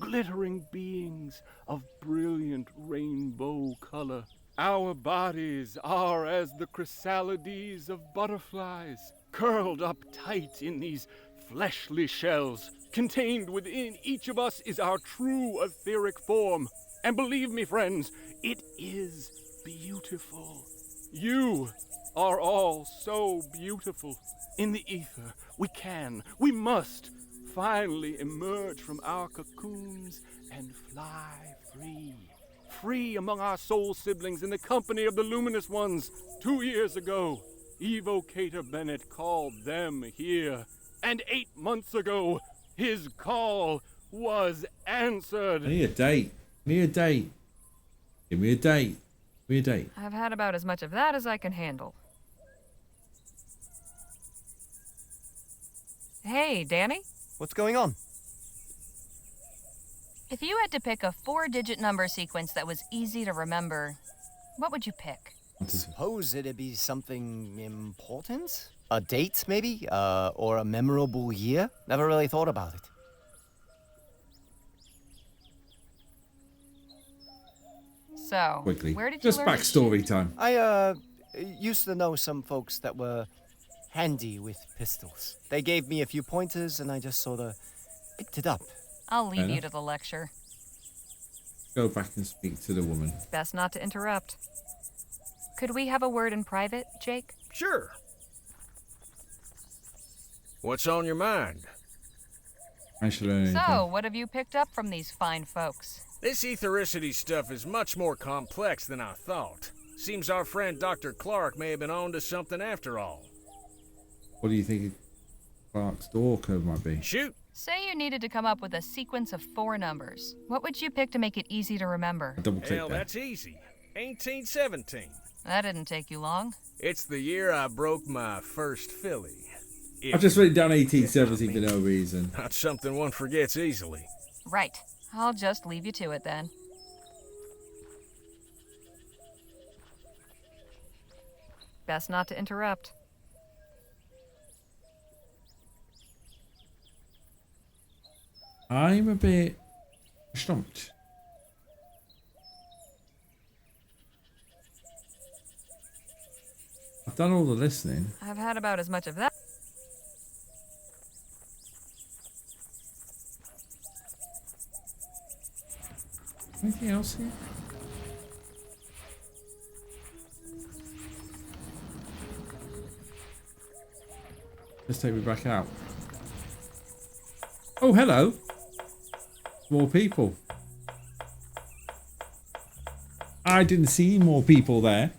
glittering beings of brilliant rainbow color. Our bodies are as the chrysalides of butterflies, curled up tight in these fleshly shells. Contained within each of us is our true etheric form. And believe me, friends, it is beautiful. You are all so beautiful. In the ether, we must finally emerge from our cocoons and fly free. Free among our soul siblings in the company of the luminous ones. 2 years ago, Evocator Bennett called them here. And 8 months ago, his call was answered. I need a date. Give me a date. Give me a date. Give me a date. I've had about as much of that as I can handle. Hey, Danny? What's going on? If you had to pick a 4-digit number sequence that was easy to remember, what would you pick? Suppose it'd be something important? A date, maybe? Or a memorable year? Never really thought about it. So, Quickly. where did you Just learn this backstory shit? time. I, used to know some folks that were handy with pistols. They gave me a few pointers and I just sort of picked it up. I'll leave Fair you enough. to the lecture. Go back and speak to the woman. Best not to interrupt. Could we have a word in private, Jake? Sure. What's on your mind? I should learn anything. So, what have you picked up from these fine folks? This ethericity stuff is much more complex than I thought. Seems our friend Dr. Clark may have been on to something after all. What do you think Clark's door code might be? Shoot. Say you needed to come up with a sequence of 4 numbers. What would you pick to make it easy to remember? Double click Hell, there. that's easy. 1817. That didn't take you long. It's the year I broke my first filly. I've just written down 1817 for no reason. Not something one forgets easily. Right. I'll just leave you to it then. Best not to interrupt. I'm a bit stumped. I've done all the listening. I've had about as much of that. Anything else here? Let's take me back out. Oh, hello. More people. I didn't see more people there.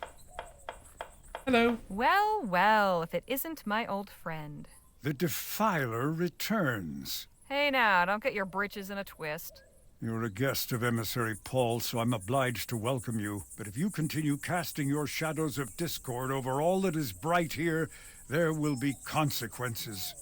Hello. Well, well, if it isn't my old friend. The Defiler returns. Hey now, don't get your britches in a twist. You're a guest of Emissary Paul, so I'm obliged to welcome you. But if you continue casting your shadows of discord over all that is bright here, there will be consequences.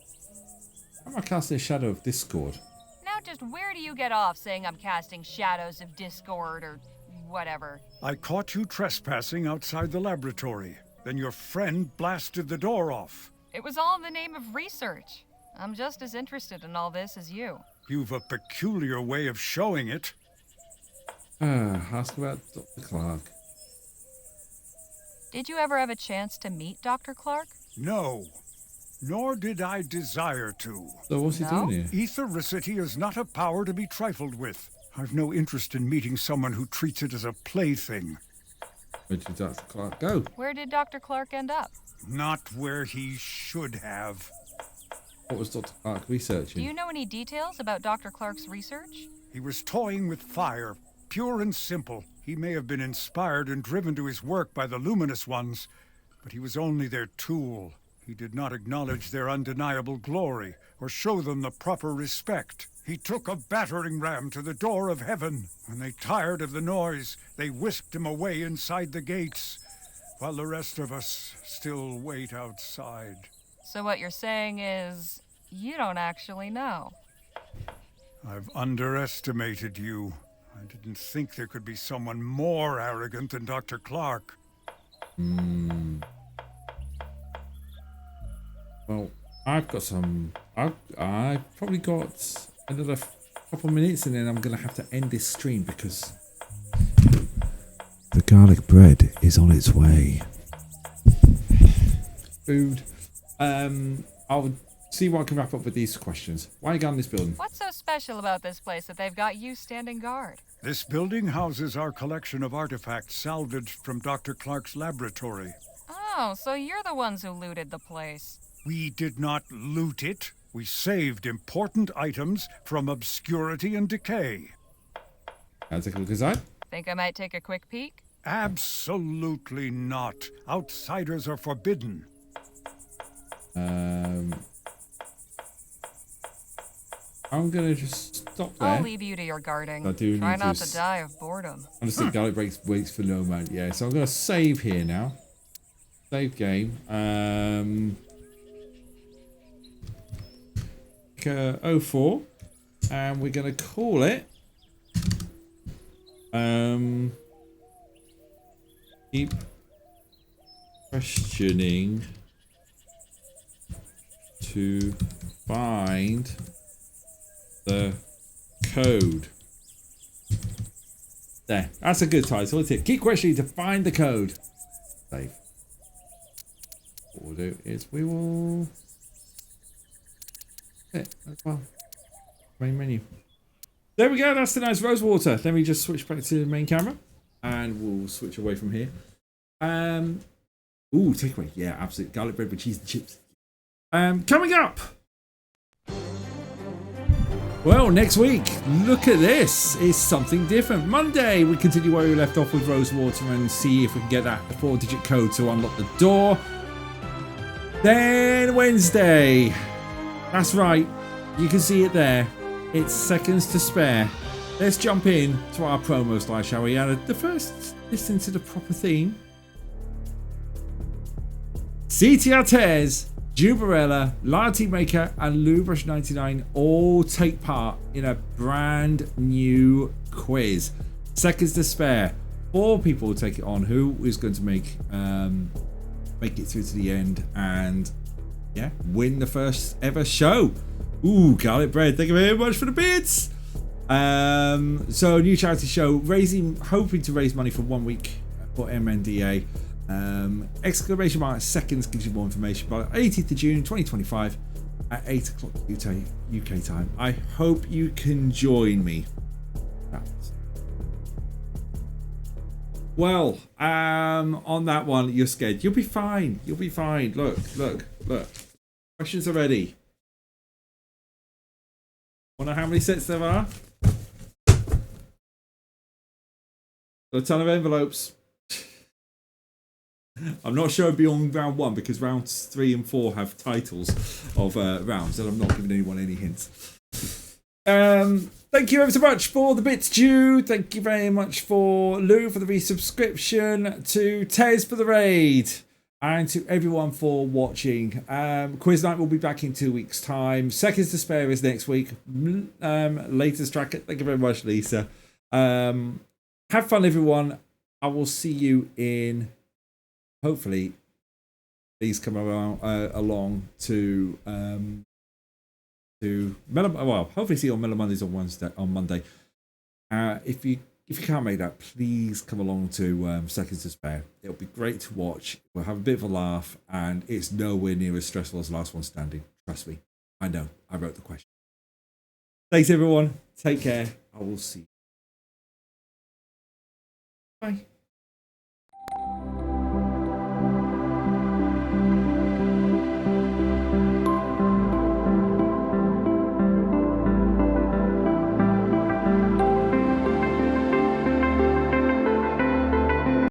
How am I casting a shadow of discord? Now just where do you get off saying I'm casting shadows of discord or whatever? I caught you trespassing outside the laboratory. Then your friend blasted the door off. It was all in the name of research. I'm just as interested in all this as you. You've a peculiar way of showing it. Ask about Dr. Clark. Did you ever have a chance to meet Dr. Clark? No. Nor did I desire to. So what's he doing here? Ethericity is not a power to be trifled with. I've no interest in meeting someone who treats it as a plaything. Where did Dr. Clark go? Where did Dr. Clark end up? Not where he should have. What was Dr. Clark researching? Do you know any details about Dr. Clark's research? He was toying with fire, pure and simple. He may have been inspired and driven to his work by the luminous ones, but he was only their tool. He did not acknowledge their undeniable glory or show them the proper respect. He took a battering ram to the door of heaven. When they tired of the noise, they whisked him away inside the gates, while the rest of us still wait outside. So what you're saying is, you don't actually know. I've underestimated you. I didn't think there could be someone more arrogant than Dr. Clark. Well, I've got some... I've probably got another couple minutes and then I'm going to have to end this stream because... the garlic bread is on its way. Food. I'll see what I can wrap up with these questions. Why are you going in this building? What's so special about this place that they've got you standing guard? This building houses our collection of artifacts salvaged from Dr. Clark's laboratory. Oh, so you're the ones who looted the place. We did not loot it. We saved important items from obscurity and decay. Can I take a look inside? Think I might take a quick peek? Absolutely not. Outsiders are forbidden. I'm gonna just stop there. I'll leave you to your guarding. I do Try need not to to die of boredom. Understood. Garlic waits for no man. Yeah, so I'm gonna save here now. Save game. 04, and we're gonna call it. Keep questioning to find the code. There, that's a good title, isn't it? Keep questioning to find the code. Save. What we'll do is we will as well. Main menu. There we go, that's the nice Rosewater. Let me just switch back to the main camera and we'll switch away from here. Ooh, takeaway. Yeah, absolutely. Garlic bread with cheese and chips. Coming up. Well, next week, look at this. It's something different. Monday, we continue where we left off with Rosewater and see if we can get that 4-digit code to unlock the door. Then Wednesday. That's right. You can see it there. It's seconds to spare. Let's jump in to our promo slide, shall we? And the first, listen to the proper theme. CTR Tears, Jubarella, Latte Maker, and Lubrush99 all take part in a brand new quiz. Seconds to spare. 4 people will take it on. Who is going to make it through to the end and yeah, win the first ever show? Ooh, garlic bread. Thank you very much for the bits. So new charity show, hoping to raise money for 1 week for MNDA. Exclamation mark seconds gives you more information. By 18th of June 2025 at 8 o'clock UK time. I hope you can join me. Well, on that one, you're scared. You'll be fine. You'll be fine. Look. Questions are ready. Wonder how many sets there are? A ton of envelopes. I'm not sure beyond round 1 because rounds 3 and 4 have titles of rounds and I'm not giving anyone any hints. Thank you ever so much for the bits, Jude. Thank you very much for Lou for the resubscription, to Tez for the raid, and to everyone for watching. Quiz night will be back in 2 weeks' time. Seconds to Spare is next week. Latest tracker. Thank you very much, Lisa. Have fun, everyone. I will see you in, hopefully, please come around, along to Mellow. Well, hopefully see you on Mellow Mondays on Monday. If you can't make that, please come along to Seconds to Spare. It'll be great to watch. We'll have a bit of a laugh, and it's nowhere near as stressful as Last One Standing. Trust me. I know. I wrote the question. Thanks, everyone. Take care. I will see you. Bye.